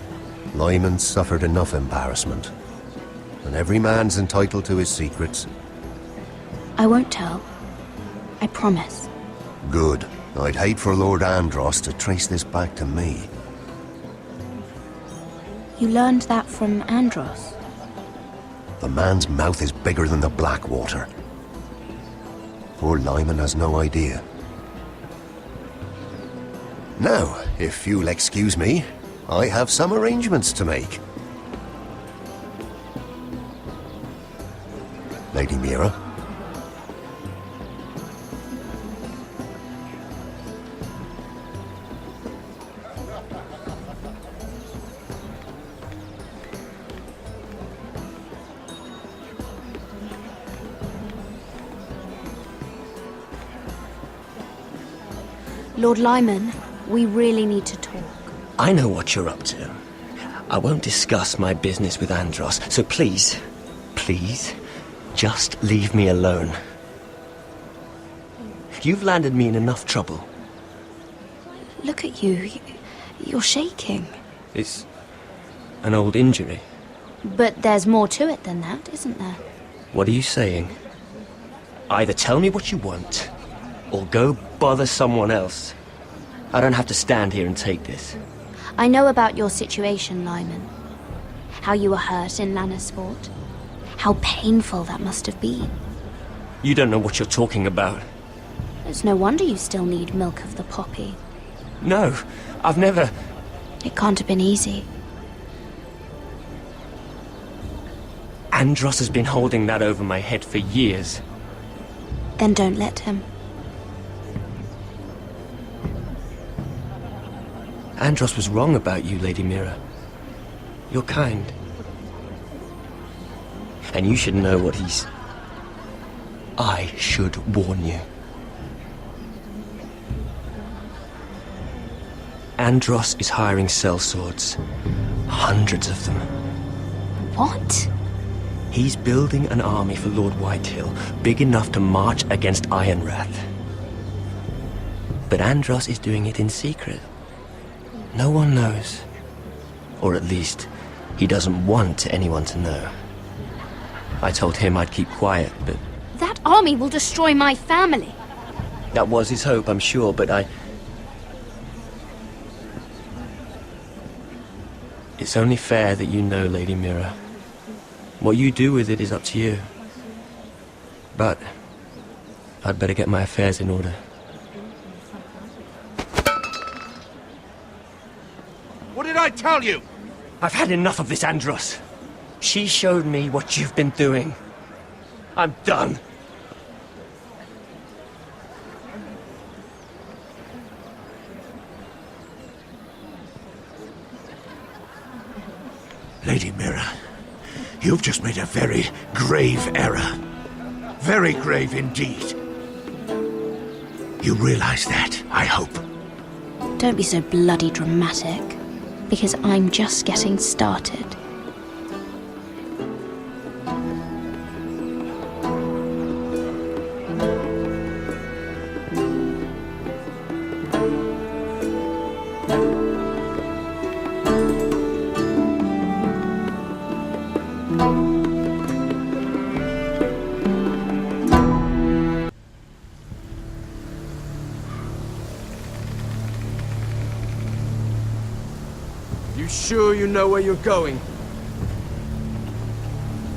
Lyman suffered enough embarrassment. And every man's entitled to his secrets. I won't tell. I promise. Good. I'd hate for Lord Andros to trace this back to me. You learned that from Andros? The man's mouth is bigger than the Blackwater. Poor Lyman has no idea. Now, if you'll excuse me, I have some arrangements to make. Lady Mira. Lord Lyman, we really need to talk. I know what you're up to. I won't discuss my business with Andros, so please, just leave me alone. You've landed me in enough trouble. Look at you. You're shaking. It's an old injury. But there's more to it than that, isn't there? What are you saying? Either tell me what you want, or go bother someone else. I don't have to stand here and take this. I know about your situation, Lyman. How you were hurt in Lannisport. How painful that must have been. You don't know what you're talking about. It's no wonder you still need milk of the poppy. No, I've never... It can't have been easy. Andros has been holding that over my head for years. Then don't let him. Andros was wrong about you, Lady Mira. You're kind. And you should know what he's... I should warn you. Andros is hiring sellswords. Hundreds of them. What? He's building an army for Lord Whitehill, big enough to march against Ironrath. But Andros is doing it in secret. No one knows. Or at least, he doesn't want anyone to know. I told him I'd keep quiet, but... That army will destroy my family. That was his hope, I'm sure, but It's only fair that you know, Lady Mira. What you do with it is up to you. But I'd better get my affairs in order. What did I tell you? I've had enough of this, Andros. She showed me what you've been doing. I'm done. Lady Mira, you've just made a very grave error. Very grave indeed. You realize that, I hope. Don't be so bloody dramatic, because I'm just getting started. Sure you know where you're going?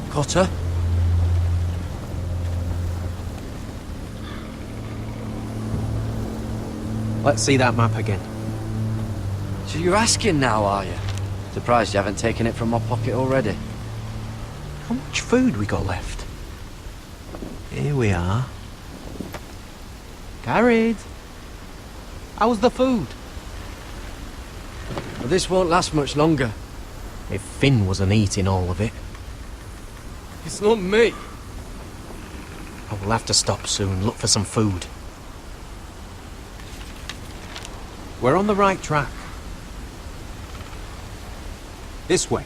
Cotter? Let's see that map again. So you're asking now, are you? Surprised you haven't taken it from my pocket already. How much food we got left? Here we are. Carried. How's the food? Well, this won't last much longer. If Finn wasn't eating all of it. It's not me. I will have to stop soon, look for some food. We're on the right track. This way.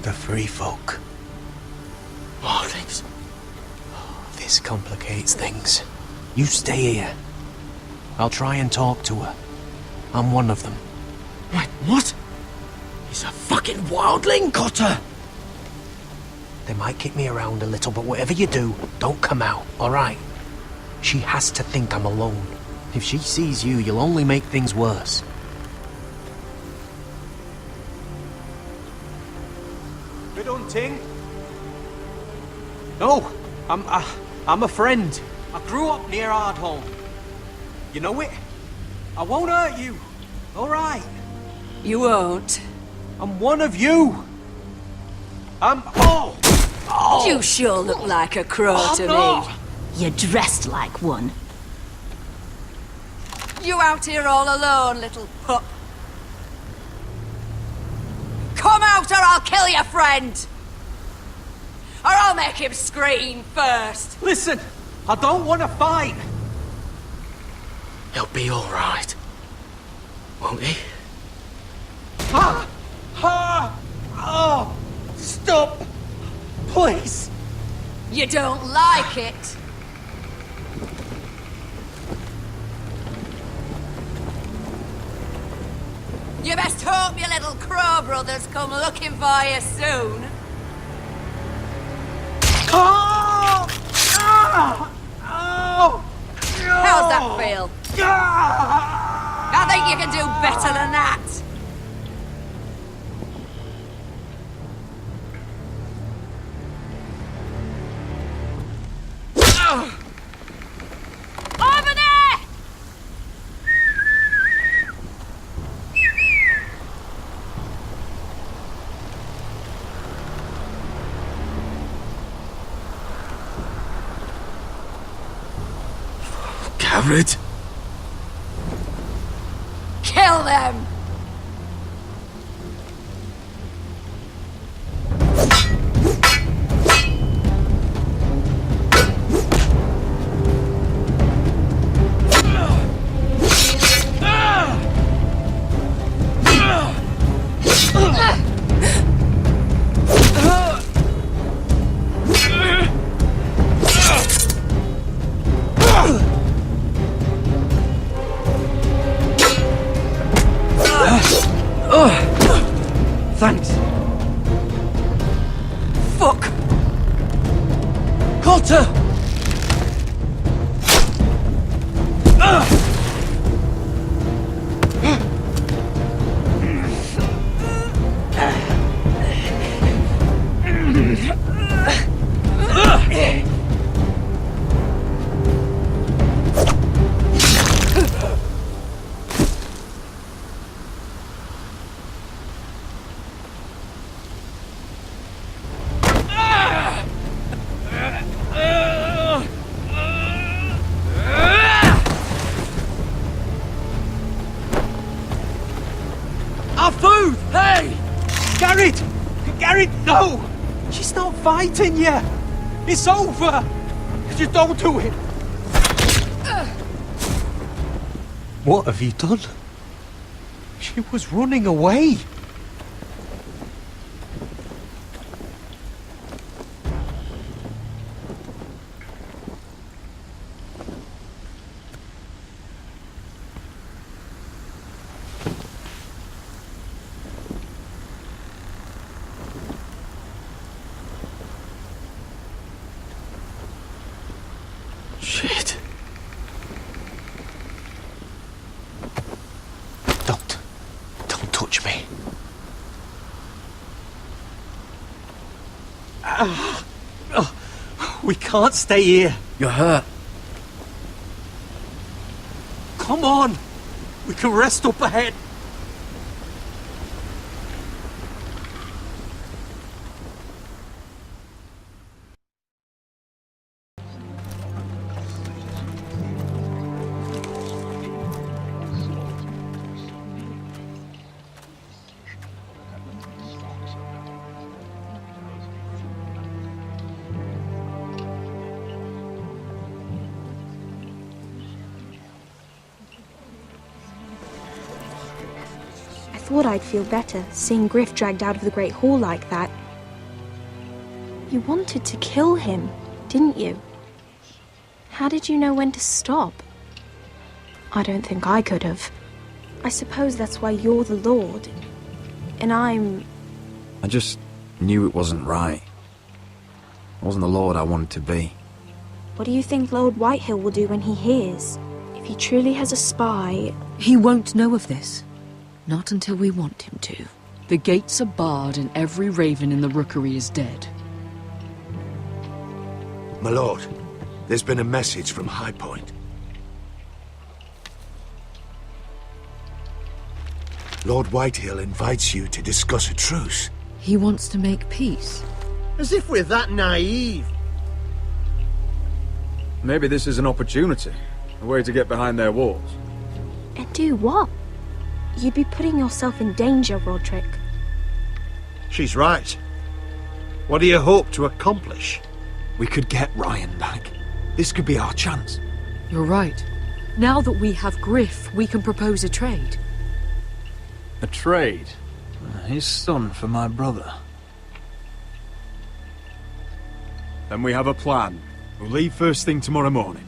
The free folk. Morlings. This complicates things. You stay here. I'll try and talk to her. I'm one of them. Wait, what? He's a fucking wildling, Cotter! They might kick me around a little, but whatever you do, don't come out, alright? She has to think I'm alone. If she sees you, you'll only make things worse. Good hunting? No, I'm a friend. I grew up near Ardholm. You know it? I won't hurt you. All right. You won't. I'm one of you. Oh! You sure look like a crow to no. me. You're dressed like one. You out here all alone, little pup? Come out or I'll kill your friend! Or I'll make him scream first! Listen, I don't want to fight. He'll be alright. Won't he? Ha! Ha! Oh! Stop! Please! You don't like it? You best hope your little crow brothers come looking for you soon. Oh! Ah! Oh! How's that feel? I think you can do better than that. Over there! Garrett? Kill them! Thanks. Fuck! Cotter! Our food! Hey! Garrett! Garrett, no! She's not fighting yet! It's over! Just don't do it! What have you done? She was running away! Shit. Don't touch me. We can't stay here. You're hurt. Come on! We can rest up ahead. I thought I'd feel better seeing Griff dragged out of the Great Hall like that. You wanted to kill him, didn't you? How did you know when to stop? I don't think I could have. I suppose that's why you're the Lord, and I'm... I just knew it wasn't right. I wasn't the lord I wanted to be. What do you think Lord Whitehill will do when he hears? If he truly has a spy... He won't know of this. Not until we want him to. The gates are barred and every raven in the rookery is dead. My lord, there's been a message from High Point. Lord Whitehill invites you to discuss a truce. He wants to make peace. As if we're that naive. Maybe this is an opportunity. A way to get behind their walls. And do what? You'd be putting yourself in danger, Roderick. She's right. What do you hope to accomplish? We could get Ryan back. This could be our chance. You're right. Now that we have Griff, we can propose a trade. A trade? His son for my brother. Then we have a plan. We'll leave first thing tomorrow morning.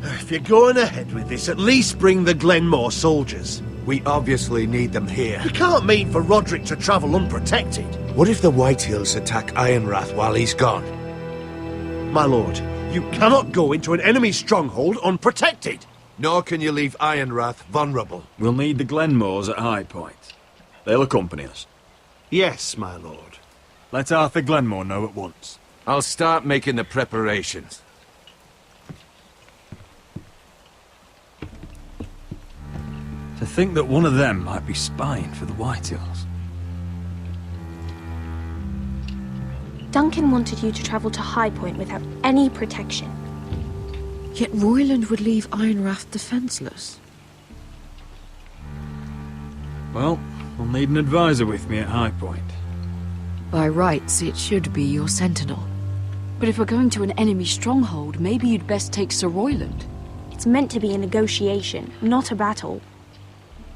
If you're going ahead with this, at least bring the Glenmore soldiers. We obviously need them here. You can't mean for Roderick to travel unprotected. What if the Whitehills attack Ironrath while he's gone? My lord, you cannot go into an enemy stronghold unprotected. Nor can you leave Ironrath vulnerable. We'll need the Glenmores at High Point. They'll accompany us. Yes, my lord. Let Arthur Glenmore know at once. I'll start making the preparations. To think that one of them might be spying for the Whitehills. Duncan wanted you to travel to High Point without any protection. Yet Royland would leave Ironrath defenseless. Well, I'll need an advisor with me at High Point. By rights, it should be your sentinel. But if we're going to an enemy stronghold, maybe you'd best take Sir Royland. It's meant to be a negotiation, not a battle.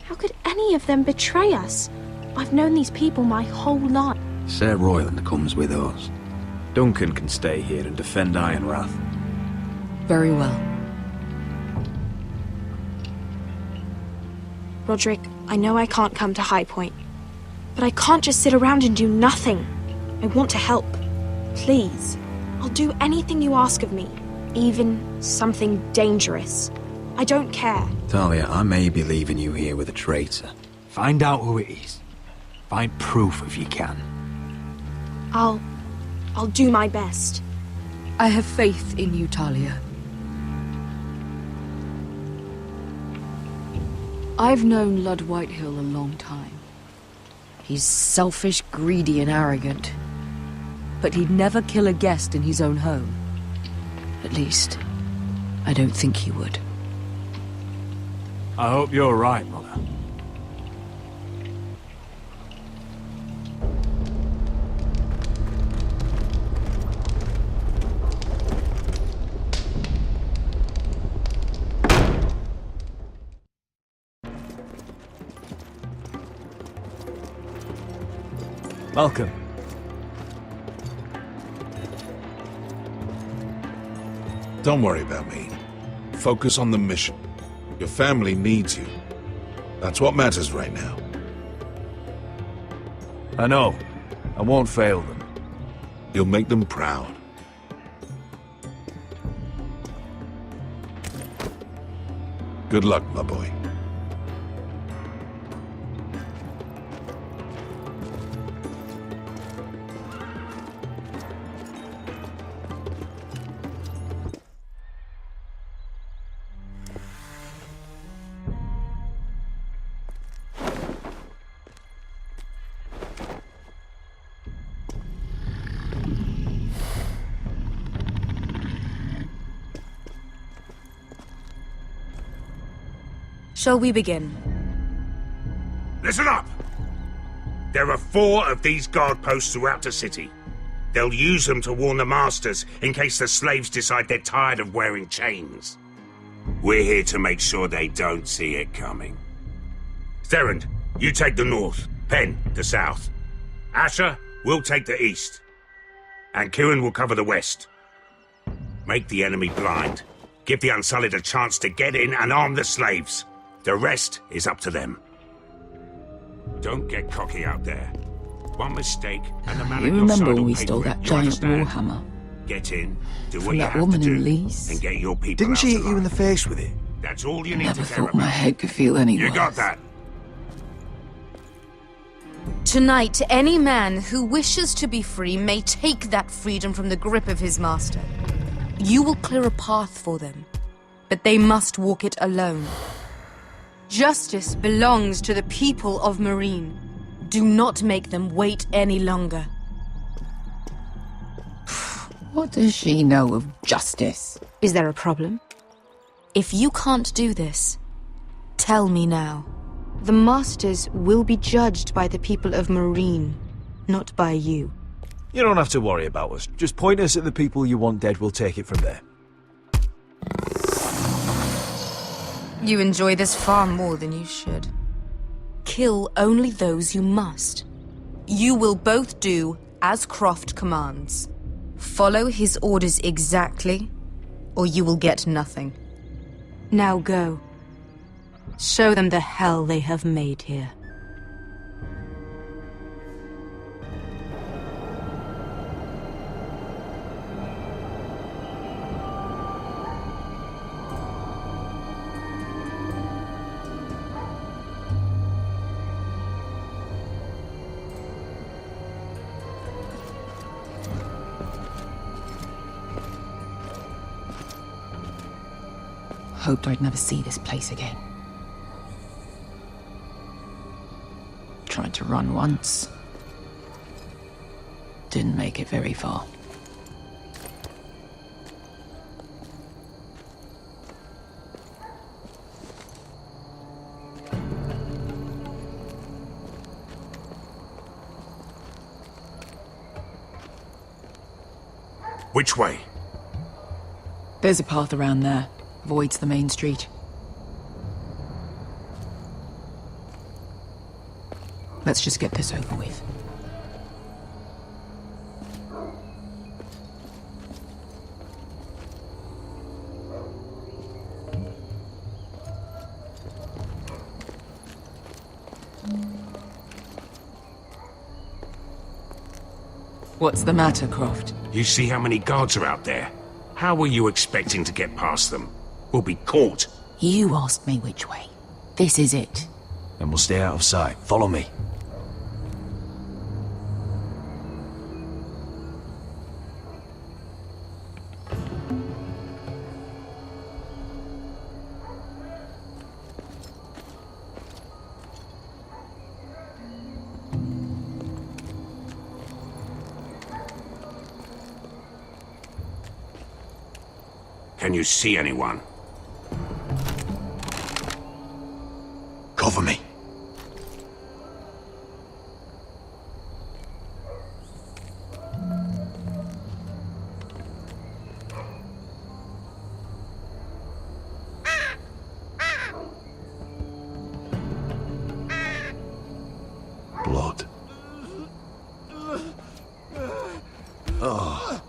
How could any of them betray us? I've known these people my whole life. Sir Royland comes with us. Duncan can stay here and defend Ironrath. Very well. Roderick, I know I can't come to High Point, but I can't just sit around and do nothing. I want to help. Please. I'll do anything you ask of me, even something dangerous. I don't care. Talia, I may be leaving you here with a traitor. Find out who it is. Find proof if you can. I'll do my best. I have faith in you, Talia. I've known Lord Whitehill a long time. He's selfish, greedy, and arrogant. But he'd never kill a guest in his own home. At least, I don't think he would. I hope you're right, Mother. Welcome. Don't worry about me. Focus on the mission. Your family needs you. That's what matters right now. I know. I won't fail them. You'll make them proud. Good luck, my boy. Shall we begin? Listen up! There are 4 of these guard posts throughout the city. They'll use them to warn the masters in case the slaves decide they're tired of wearing chains. We're here to make sure they don't see it coming. Therend, you take the north. Penn, the south. Asher, we'll take the east. And Kieran will cover the west. Make the enemy blind. Give the Unsullied a chance to get in and arm the slaves. The rest is up to them. Don't get cocky out there. One mistake and the man You remember when we stole that giant warhammer? Get in, do what From you that have to woman in do, Lee's? and get your people Didn't out she hit alive. you in the face with it? That's all you need Never to care thought about. my head could feel any You worse. got that? Tonight, any man who wishes to be free may take that freedom from the grip of his master. You will clear a path for them, but they must walk it alone. Justice belongs to the people of Marine. Do not make them wait any longer. What does she know of justice? Is there a problem? If you can't do this, tell me now. The Masters will be judged by the people of Marine, not by you. You don't have to worry about us. Just point us at the people you want dead, we'll take it from there. You enjoy this far more than you should. Kill only those you must. You will both do as Croft commands. Follow his orders exactly, or you will get nothing. Now go. Show them the hell they have made here. Hoped I'd never see this place again. Tried to run once. Didn't make it very far. Which way? There's a path around there. Voids the main street. Let's just get this over with. What's the matter, Croft? You see how many guards are out there? How were you expecting to get past them? We'll be caught. You asked me which way. This is it. Then we'll stay out of sight. Follow me. Can you see anyone? Cover me. Blood. Oh.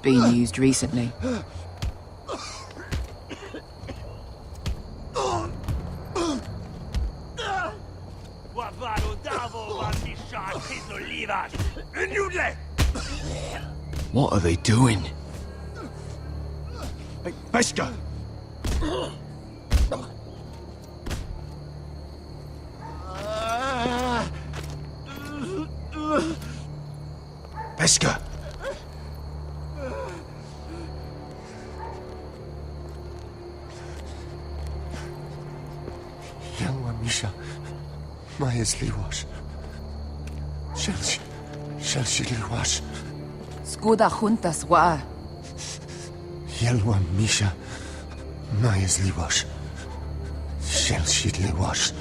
Been used recently. What are they doing? Hey, Pesca! Pesca! Yelwa Misha, Maya's Liwash. Shelshi Liwash. Skuda juntas wa. Yelwa Misha, Maya's Liwash. Shelshi Liwash.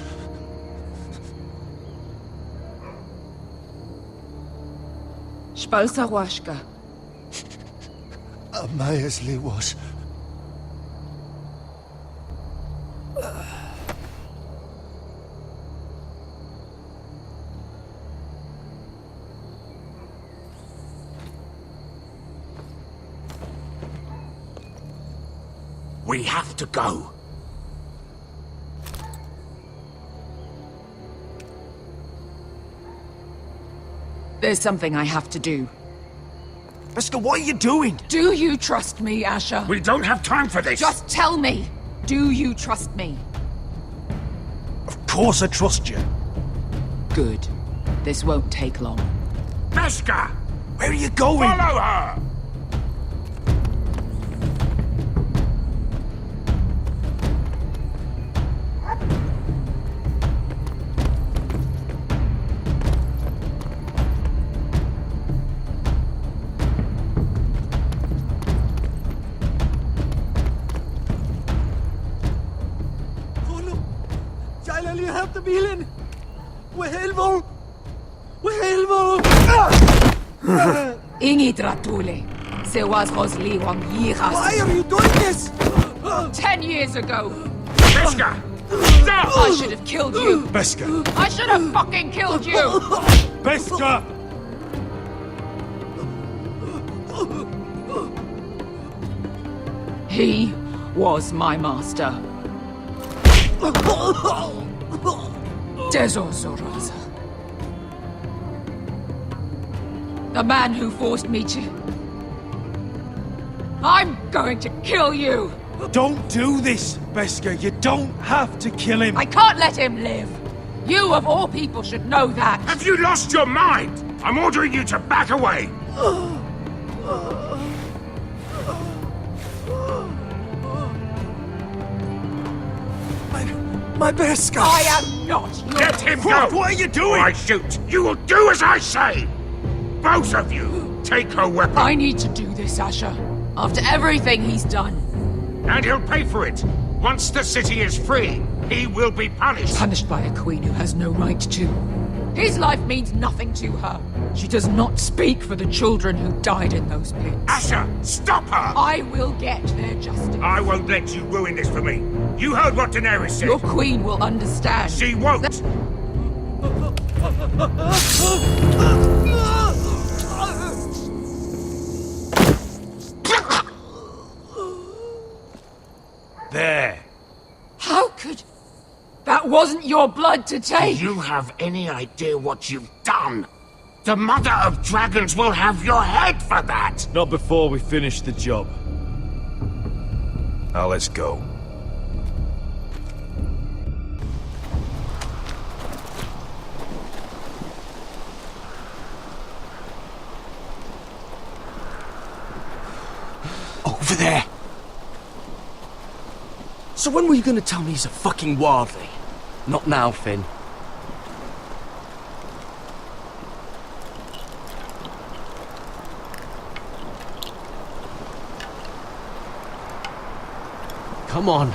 Spalsa washka. Maya's Liwash. We have to go. There's something I have to do. Beskha, what are you doing? Do you trust me, Asher? We don't have time for this! Just tell me! Do you trust me? Of course I trust you. Good. This won't take long. Beskha! Where are you going? Follow her! Ingi Dratule. Se was Rosli Wang Yiras. Why are you doing this? 10 years ago. Beskha! Stop! I should have killed you. Beskha! I should have fucking killed you. Beskha! He was my master. Dezo Zoraza. The man who forced me to... I'm going to kill you! Don't do this, Beskha. You don't have to kill him. I can't let him live! You, of all people, should know that! Have you lost your mind? I'm ordering you to back away! My Beskha! I am not your... Let him go! What are you doing? Or I shoot! You will do as I say! Both of you, take her weapon! I need to do this, Asher. After everything he's done. And he'll pay for it! Once the city is free, he will be punished! Punished by a queen who has no right to. His life means nothing to her. She does not speak for the children who died in those pits. Asher, stop her! I will get their justice. I won't let you ruin this for me. You heard what Daenerys said. Your queen will understand. She won't! There. How could... That wasn't your blood to take! Do you have any idea what you've done? The Mother of Dragons will have your head for that! Not before we finish the job. Now let's go. Over there! So when were you gonna tell me he's a fucking wildling? Not now, Finn. Come on.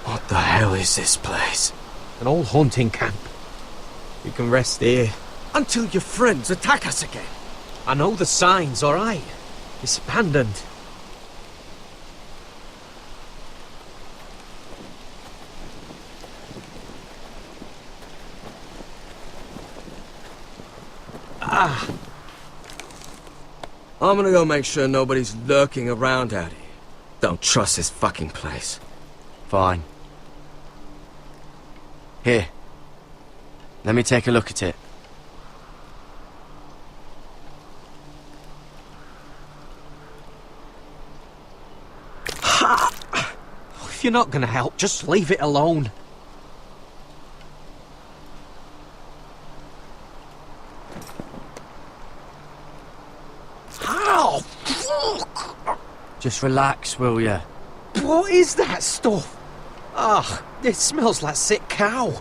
What the hell is this place? An old hunting camp. You can rest here. Until your friends attack us again. I know the signs, alright? It's abandoned. I'm gonna go make sure nobody's lurking around out here. Don't trust this fucking place. Fine. Here. Let me take a look at it. If you're not gonna help, just leave it alone. Ow! Fuck! Just relax, will ya? What is that stuff? Ugh, it smells like sick cow.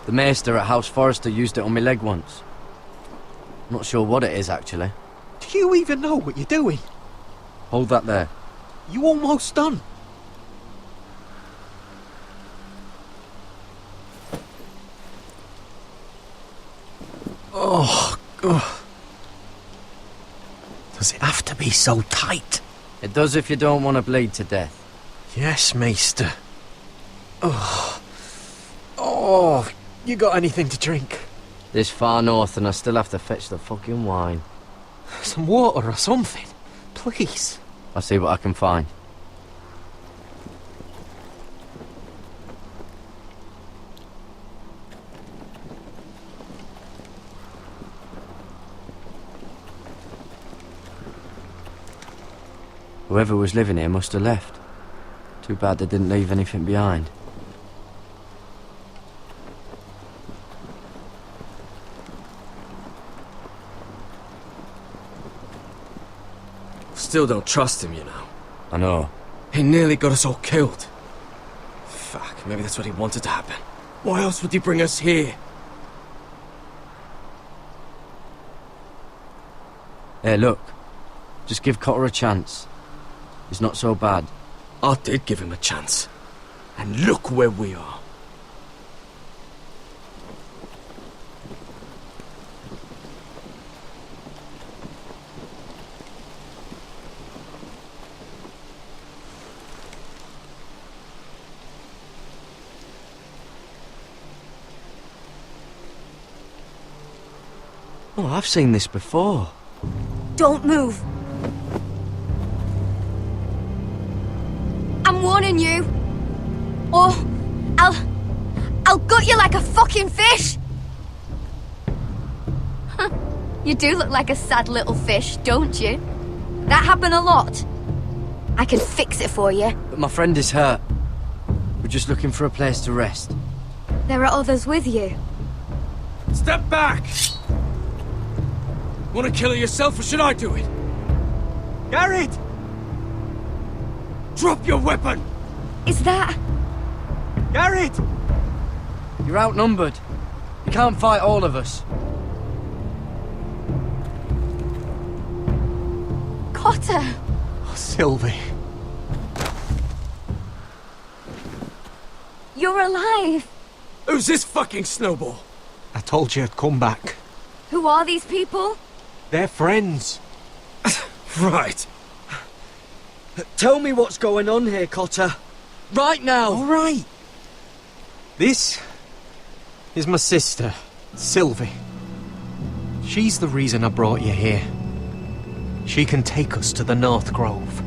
The maester at House Forrester used it on my leg once. Not sure what it is, actually. Do you even know what you're doing? Hold that there. You almost done. Oh, God. Does it have to be so tight? It does if you don't want to bleed to death. Yes, Maester. Oh. Oh, you got anything to drink? This far north and I still have to fetch the fucking wine. Some water or something, please. I'll see what I can find. Whoever was living here must have left. Too bad they didn't leave anything behind. Still don't trust him, you know. I know. He nearly got us all killed. Fuck, maybe that's what he wanted to happen. Why else would he bring us here? Hey, look. Just give Cotter a chance. He's not so bad. I did give him a chance. And look where we are. Oh, I've seen this before. Don't move. I'm warning you. Or I'll gut you like a fucking fish. You do look like a sad little fish, don't you? That happen a lot. I can fix it for you. But my friend is hurt. We're just looking for a place to rest. There are others with you. Step back! Want to kill her yourself, or should I do it? Garrett! Drop your weapon! Is that... Garrett! You're outnumbered. You can't fight all of us. Cotter! Oh, Sylvie. You're alive! Who's this fucking snowball? I told you I'd come back. Who are these people? They're friends. Right. Tell me what's going on here, Cotter. Right now! All right. This is my sister, Sylvie. She's the reason I brought you here. She can take us to the North Grove.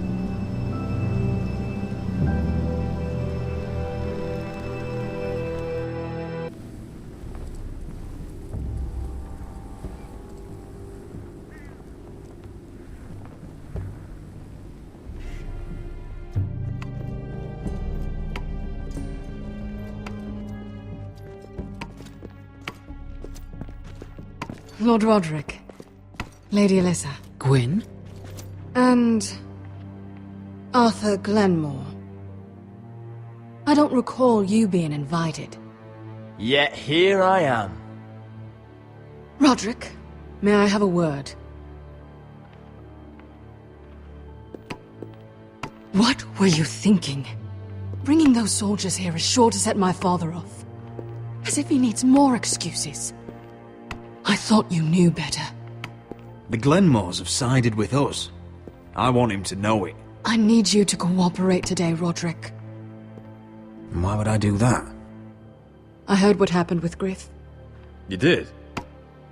Lord Roderick, Lady Alyssa. Gwyn? And... Arthur Glenmore. I don't recall you being invited. Yet here I am. Roderick, may I have a word? What were you thinking? Bringing those soldiers here is sure to set my father off. As if he needs more excuses. I thought you knew better. The Glenmores have sided with us. I want him to know it. I need you to cooperate today, Roderick. And why would I do that? I heard what happened with Griff. You did?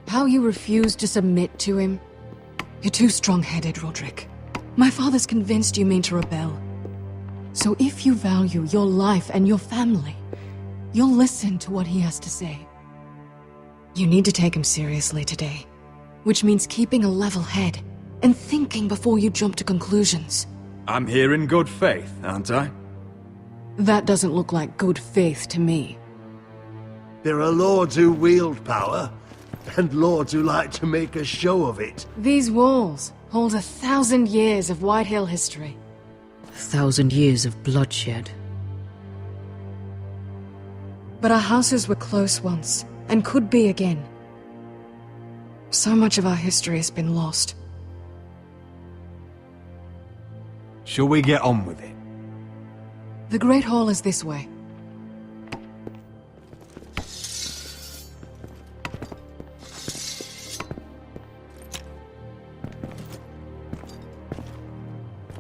How you refused to submit to him. You're too strong-headed, Roderick. My father's convinced you mean to rebel. So if you value your life and your family, you'll listen to what he has to say. You need to take him seriously today, which means keeping a level head and thinking before you jump to conclusions. I'm here in good faith, aren't I? That doesn't look like good faith to me. There are lords who wield power, and lords who like to make a show of it. These walls hold 1,000 years of Whitehill history. 1,000 years of bloodshed. But our houses were close once, and could be again. So much of our history has been lost. Shall we get on with it? The Great Hall is this way.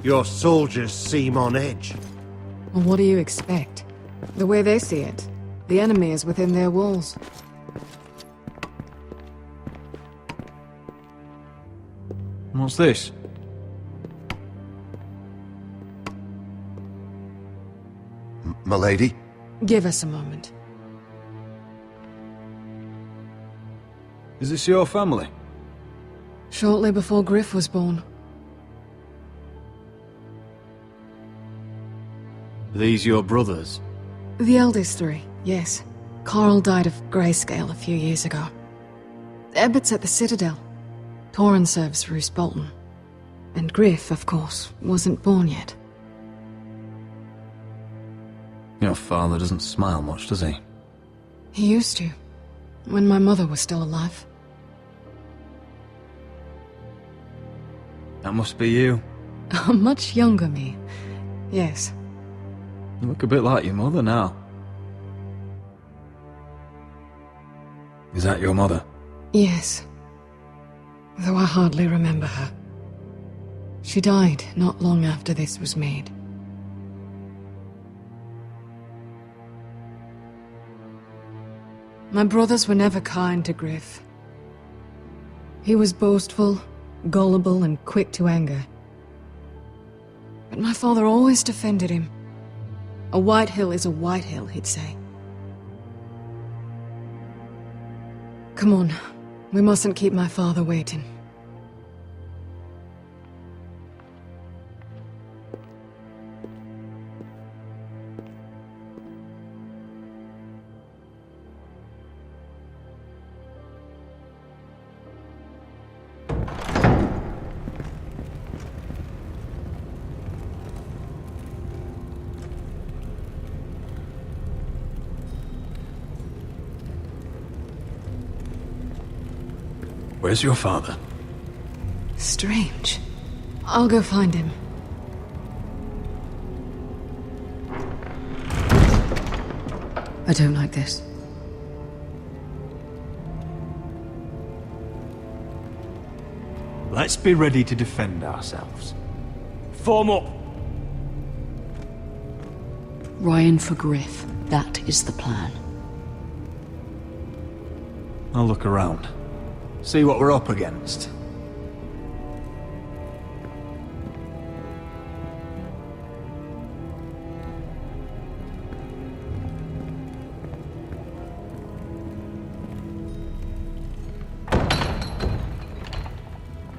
Your soldiers seem on edge. Well, what do you expect? The way they see it, the enemy is within their walls. What's this? My lady? Give us a moment. Is this your family? Shortly before Griff was born. These your brothers? The eldest three, yes. Carl died of grayscale a few years ago. Ebbert's at the Citadel. Torrin serves Roose Bolton. And Griff, of course, wasn't born yet. Your father doesn't smile much, does he? He used to, when my mother was still alive. That must be you. A much younger me, yes. You look a bit like your mother now. Is that your mother? Yes. Though I hardly remember her. She died not long after this was made. My brothers were never kind to Griff. He was boastful, gullible, and quick to anger. But my father always defended him. A White Hill is a White Hill, he'd say. Come on, we mustn't keep my father waiting. Where's your father? Strange. I'll go find him. I don't like this. Let's be ready to defend ourselves. Form up! Ryan for Griff. That is the plan. I'll look around. See what we're up against.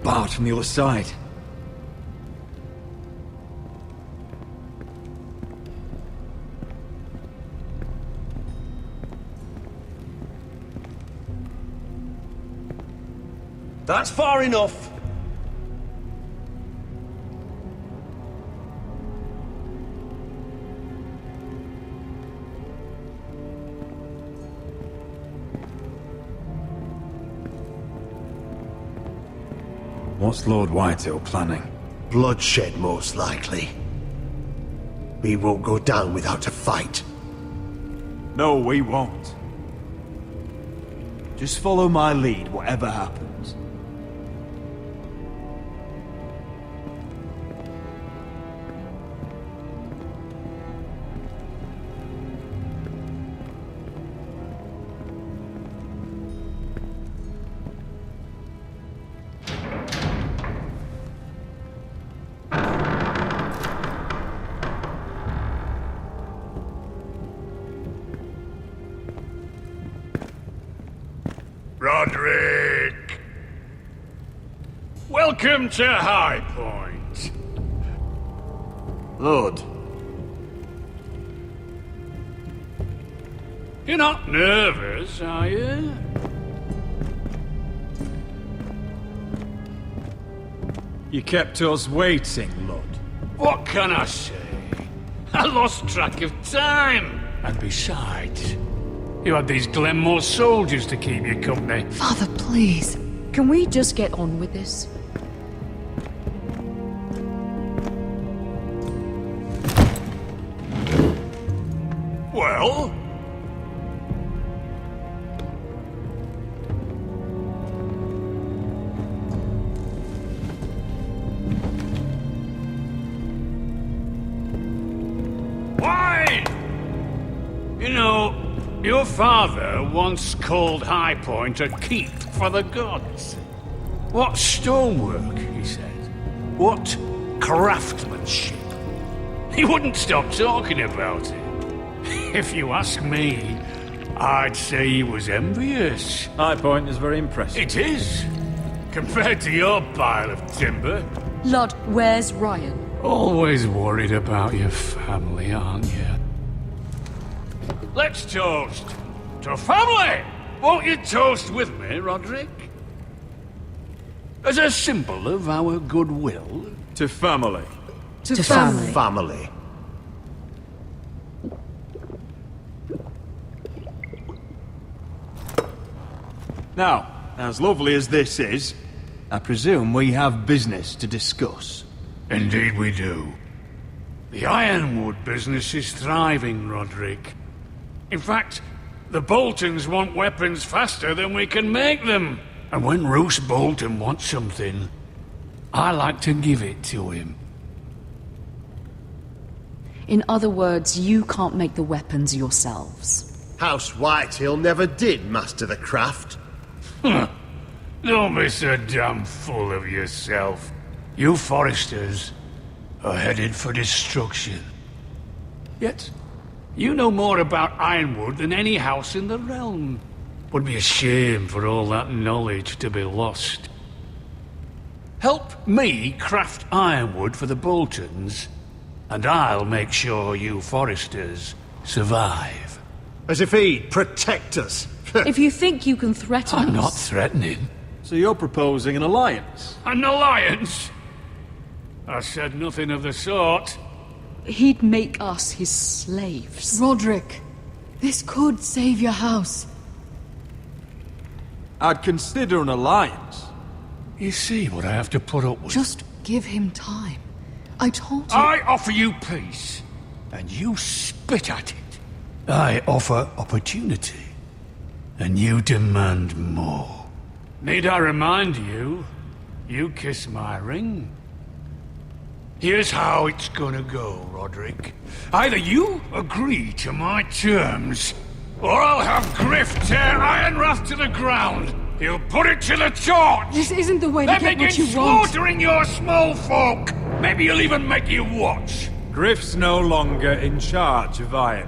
Barred from the other side. That's far enough. What's Lord Whitehill planning? Bloodshed, most likely. We won't go down without a fight. No, we won't. Just follow my lead, whatever happens. Roderick! Welcome to High Point. Lord. You're not nervous, are you? You kept us waiting, Lord. What can I say? I lost track of time. And besides, you had these Glenmore soldiers to keep you company. Father, please. Can we just get on with this? Well? Why? You know, your father once called High Point a keep for the gods. What stonework, he said. What craftsmanship. He wouldn't stop talking about it. If you ask me, I'd say he was envious. High Point is very impressive. It is, compared to your pile of timber. Lord, where's Ryan? Always worried about your family, aren't you? Let's toast to family! Won't you toast with me, Roderick? As a symbol of our goodwill. To family. To family. Family. Now, as lovely as this is, I presume we have business to discuss. Indeed we do. The Ironwood business is thriving, Roderick. In fact, the Boltons want weapons faster than we can make them. And when Roose Bolton wants something, I like to give it to him. In other words, you can't make the weapons yourselves. House Whitehill never did master the craft. Don't be so damn full of yourself. You Foresters are headed for destruction. Yet, you know more about Ironwood than any house in the realm. Would be a shame for all that knowledge to be lost. Help me craft Ironwood for the Boltons, and I'll make sure you Foresters survive. As if he'd protect us. If you think you can threaten us... I'm not threatening. So you're proposing an alliance? An alliance? I said nothing of the sort. He'd make us his slaves. Roderick, this could save your house. I'd consider an alliance. You see what I have to put up with? Just give him time. I told you... I offer you peace, and you spit at it. I offer opportunity, and you demand more. Need I remind you, you kiss my ring? Here's how it's gonna go, Roderick. Either you agree to my terms, or I'll have Griff tear Ironrath to the ground. He'll put it to the torch. This isn't the way to then get what you begin want. slaughtering your small folk. Maybe he'll even make you watch. Griff's no longer in charge of Ironrath.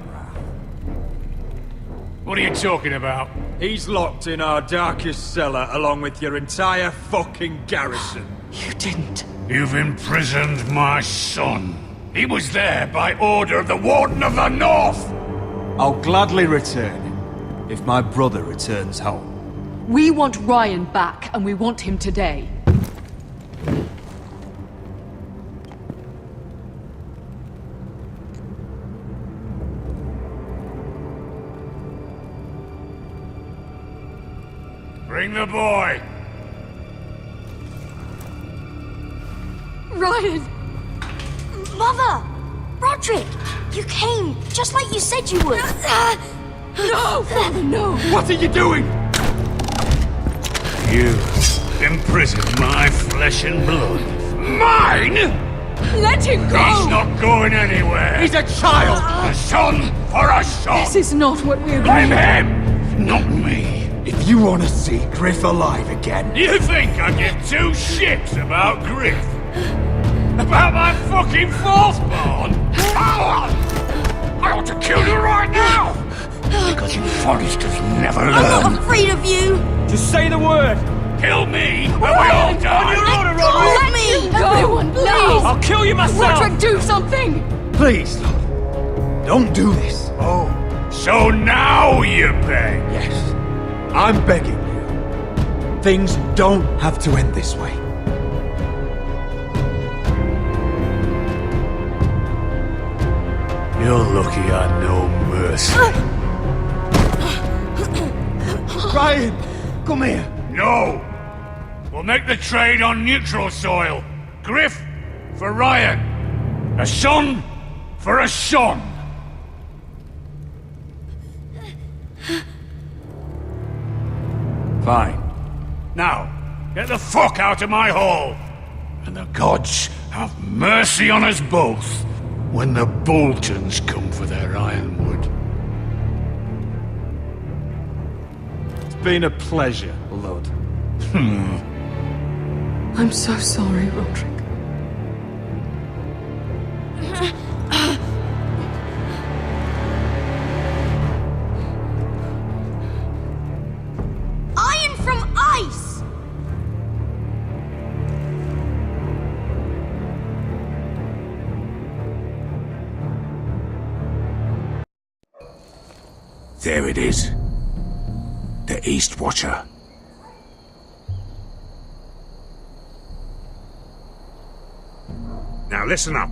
What are you talking about? He's locked in our darkest cellar along with your entire fucking garrison. You didn't. You've imprisoned my son. He was there by order of the Warden of the North. I'll gladly return him, if my brother returns home. We want Ryan back, and we want him today. Bring the boy. Ryan! Mother! Roderick! You came, just like you said you would. No, Father, no! What are you doing? You imprisoned my flesh and blood. Mine? Let him go! He's not going anywhere. He's a child! A son for a son! This is not what we Blame agreed. him, not me. If you want to see Griff alive again... You think I give two shits about Griff? About my fucking fourthborn? I ought to kill you right now! Because you Foresters never learn. I'm not afraid of you! Just say the word! Kill me, and we all die! On your Let me! Everyone, please! I'll kill you myself! Roderick, do something! Please, don't do this. Oh, so now you beg? Yes, I'm begging you. Things don't have to end this way. You're lucky I know mercy. Ryan, come here. No! We'll make the trade on neutral soil. Griff for Ryan. A son for a son. Fine. Now, get the fuck out of my hall. And the gods have mercy on us both when the Boltons come for their ironwood. It's been a pleasure, Lord. I'm so sorry, Roderick. Iron from ice! There it is. The East Watcher. Now listen up.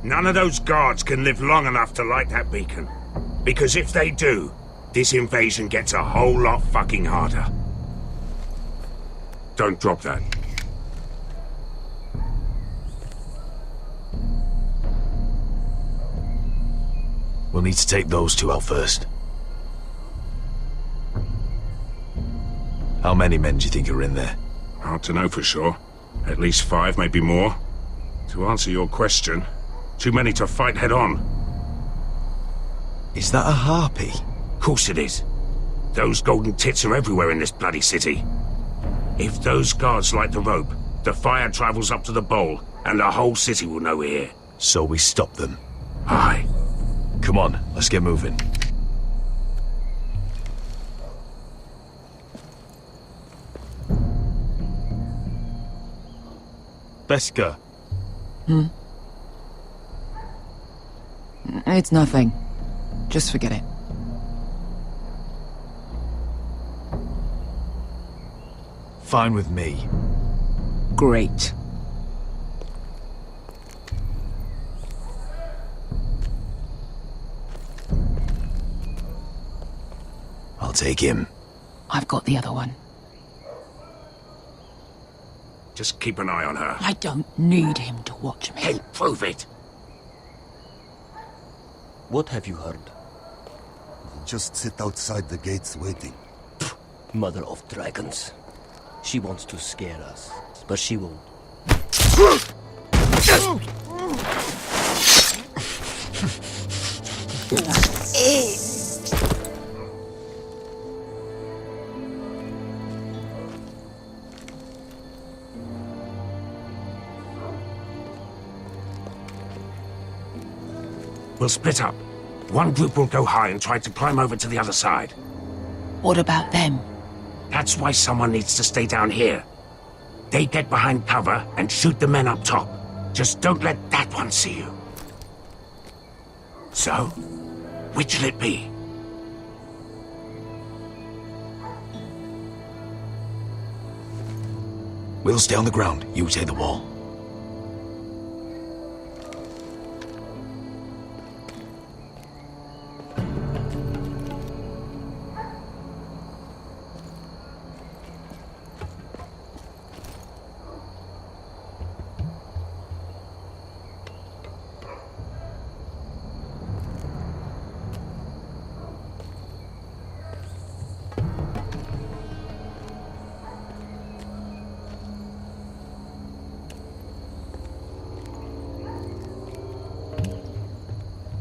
None of those guards can live long enough to light that beacon. Because if they do, this invasion gets a whole lot fucking harder. Don't drop that. We'll need to take those two out first. How many men do you think are in there? Hard to know for sure. At least 5, maybe more. To answer your question, too many to fight head on. Is that a harpy? Course it is. Those golden tits are everywhere in this bloody city. If those guards light the rope, the fire travels up to the bowl, and the whole city will know we're here. So we stop them. Aye. Come on, let's get moving. Beska. It's nothing. Just forget it. Fine with me. Great. I'll take him. I've got the other one. Just keep an eye on her. I don't need him to watch me. Hey, prove it! What have you heard? Just sit outside the gates waiting. Mother of dragons. She wants to scare us, but she won't. We'll split up. One group will go high and try to climb over to the other side. What about them? That's why someone needs to stay down here. They get behind cover and shoot the men up top. Just don't let that one see you. So, which'll it be? We'll stay on the ground. You take the wall.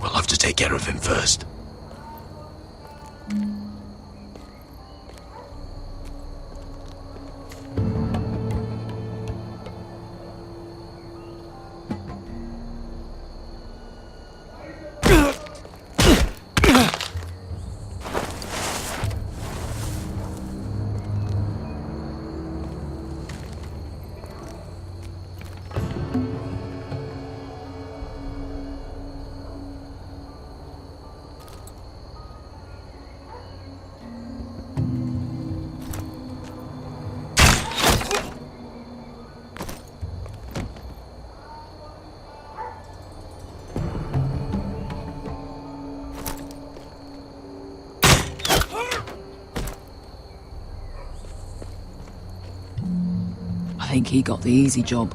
We'll have to take care of him first. I think he got the easy job.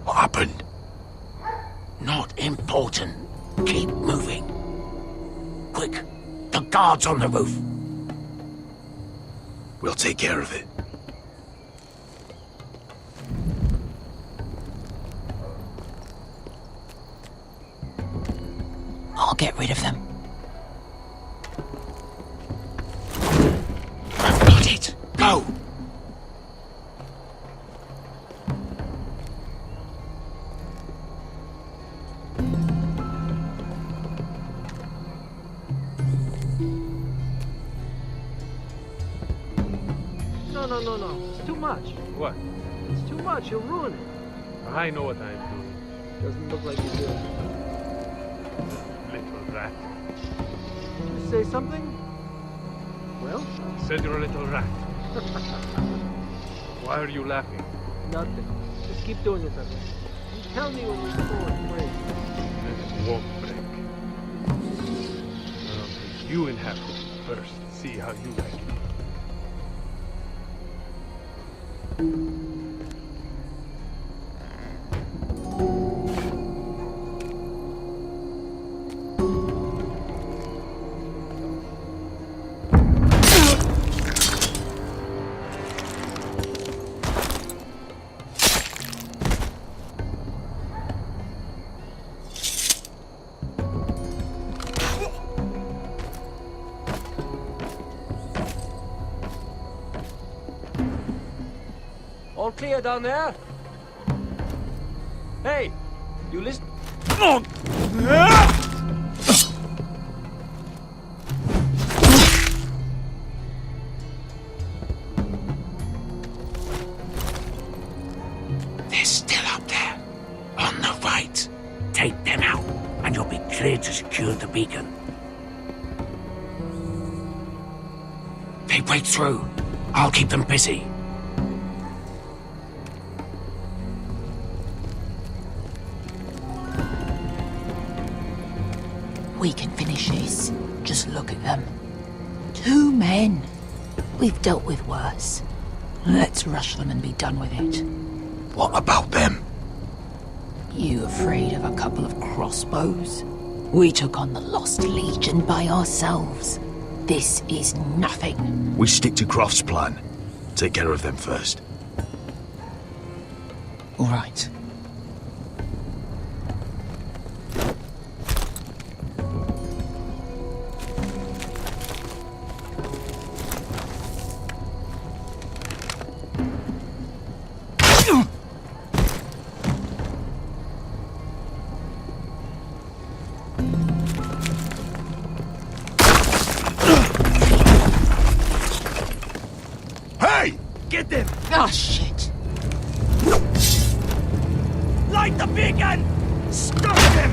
What happened? Not important. Keep moving. Quick, the guards on the roof. We'll take care of it. I'll get rid of them. I've got it. Go! No. It's too much. What? It's too much. You'll ruin it. I know what I'm doing. Doesn't look like you do. Little rat. Did you say something? Well? I said you're a little rat. Why are you laughing? Nothing. Just keep doing it that way. You tell me when your sword breaks. Then it won't break. I'll take you in half first. See how you like it. All clear down there? Hey, you listen? They're still up there. On the right. Take them out, and you'll be clear to secure the beacon. They break through. I'll keep them busy. We can finish this. Just look at them. 2 men. We've dealt with worse. Let's rush them and be done with it. What about them? You afraid of a couple of crossbows? We took on the Lost Legion by ourselves. This is nothing. We stick to Croft's plan. Take care of them first. All right. Get them! Oh, shit. Light the beacon! Stop them!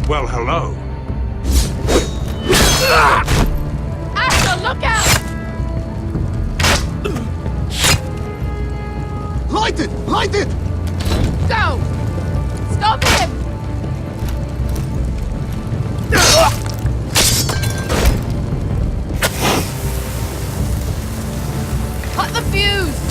Well, hello. Asher, look out! Light it! Light it! Go! Stop him! Cut the fuse!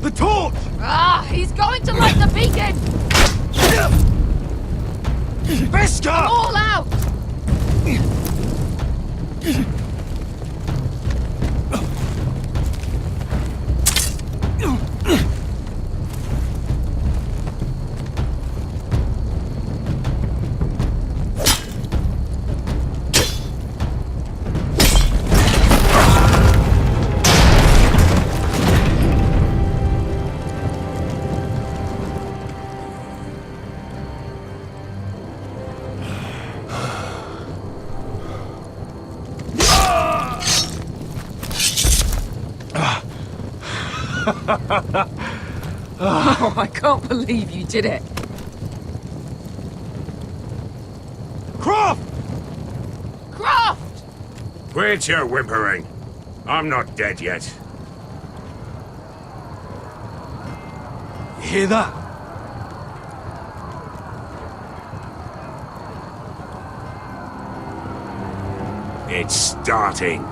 The torch! Ah, he's going to light the beacon! Veska! All out! Oh, I can't believe you did it. Croft! Croft! Quit your whimpering. I'm not dead yet. You hear that? It's starting.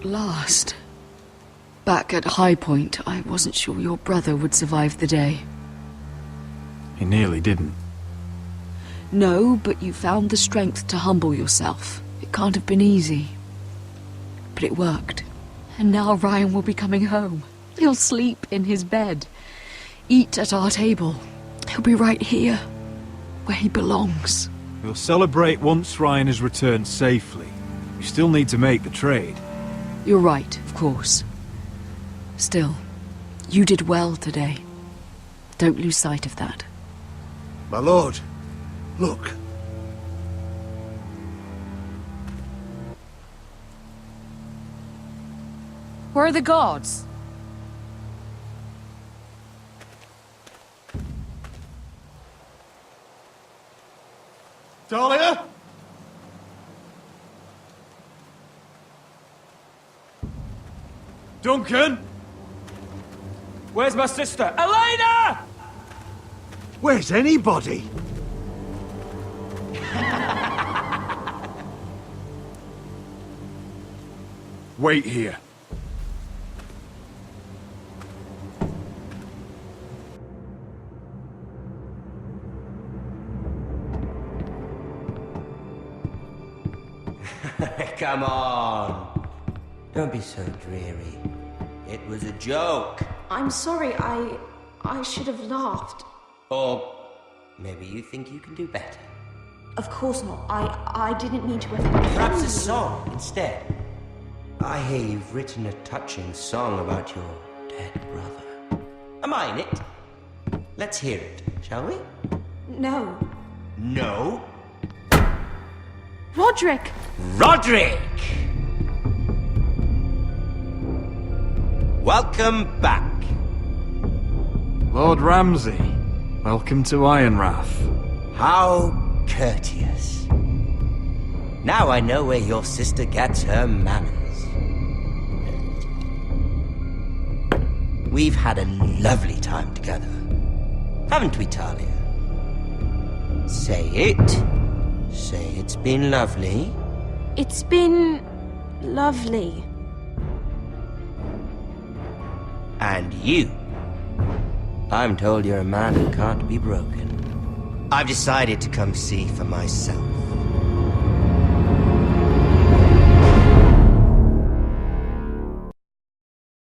At last. Back at High Point, I wasn't sure your brother would survive the day. He nearly didn't. No, but you found the strength to humble yourself. It can't have been easy. But it worked. And now Ryan will be coming home. He'll sleep in his bed. Eat at our table. He'll be right here, where he belongs. We'll celebrate once Ryan has returned safely. We still need to make the trade. You're right, of course. Still, you did well today. Don't lose sight of that. My lord, look. Where are the guards? Talia? Duncan? Where's my sister? Elena! Where's anybody? Wait here. Come on. Don't be so dreary. It was a joke. I'm sorry, I should have laughed. Or maybe you think you can do better. Of course not. I didn't mean to offend you. Perhaps a song instead. I hear you've written a touching song about your dead brother. Am I in it? Let's hear it, shall we? No. No? Roderick! Roderick! Welcome back. Lord Ramsay, welcome to Ironrath. How courteous. Now I know where your sister gets her manners. We've had a lovely time together, haven't we, Talia? Say it. Say it's been lovely. It's been lovely. And you. I'm told you're a man who can't be broken. I've decided to come see for myself.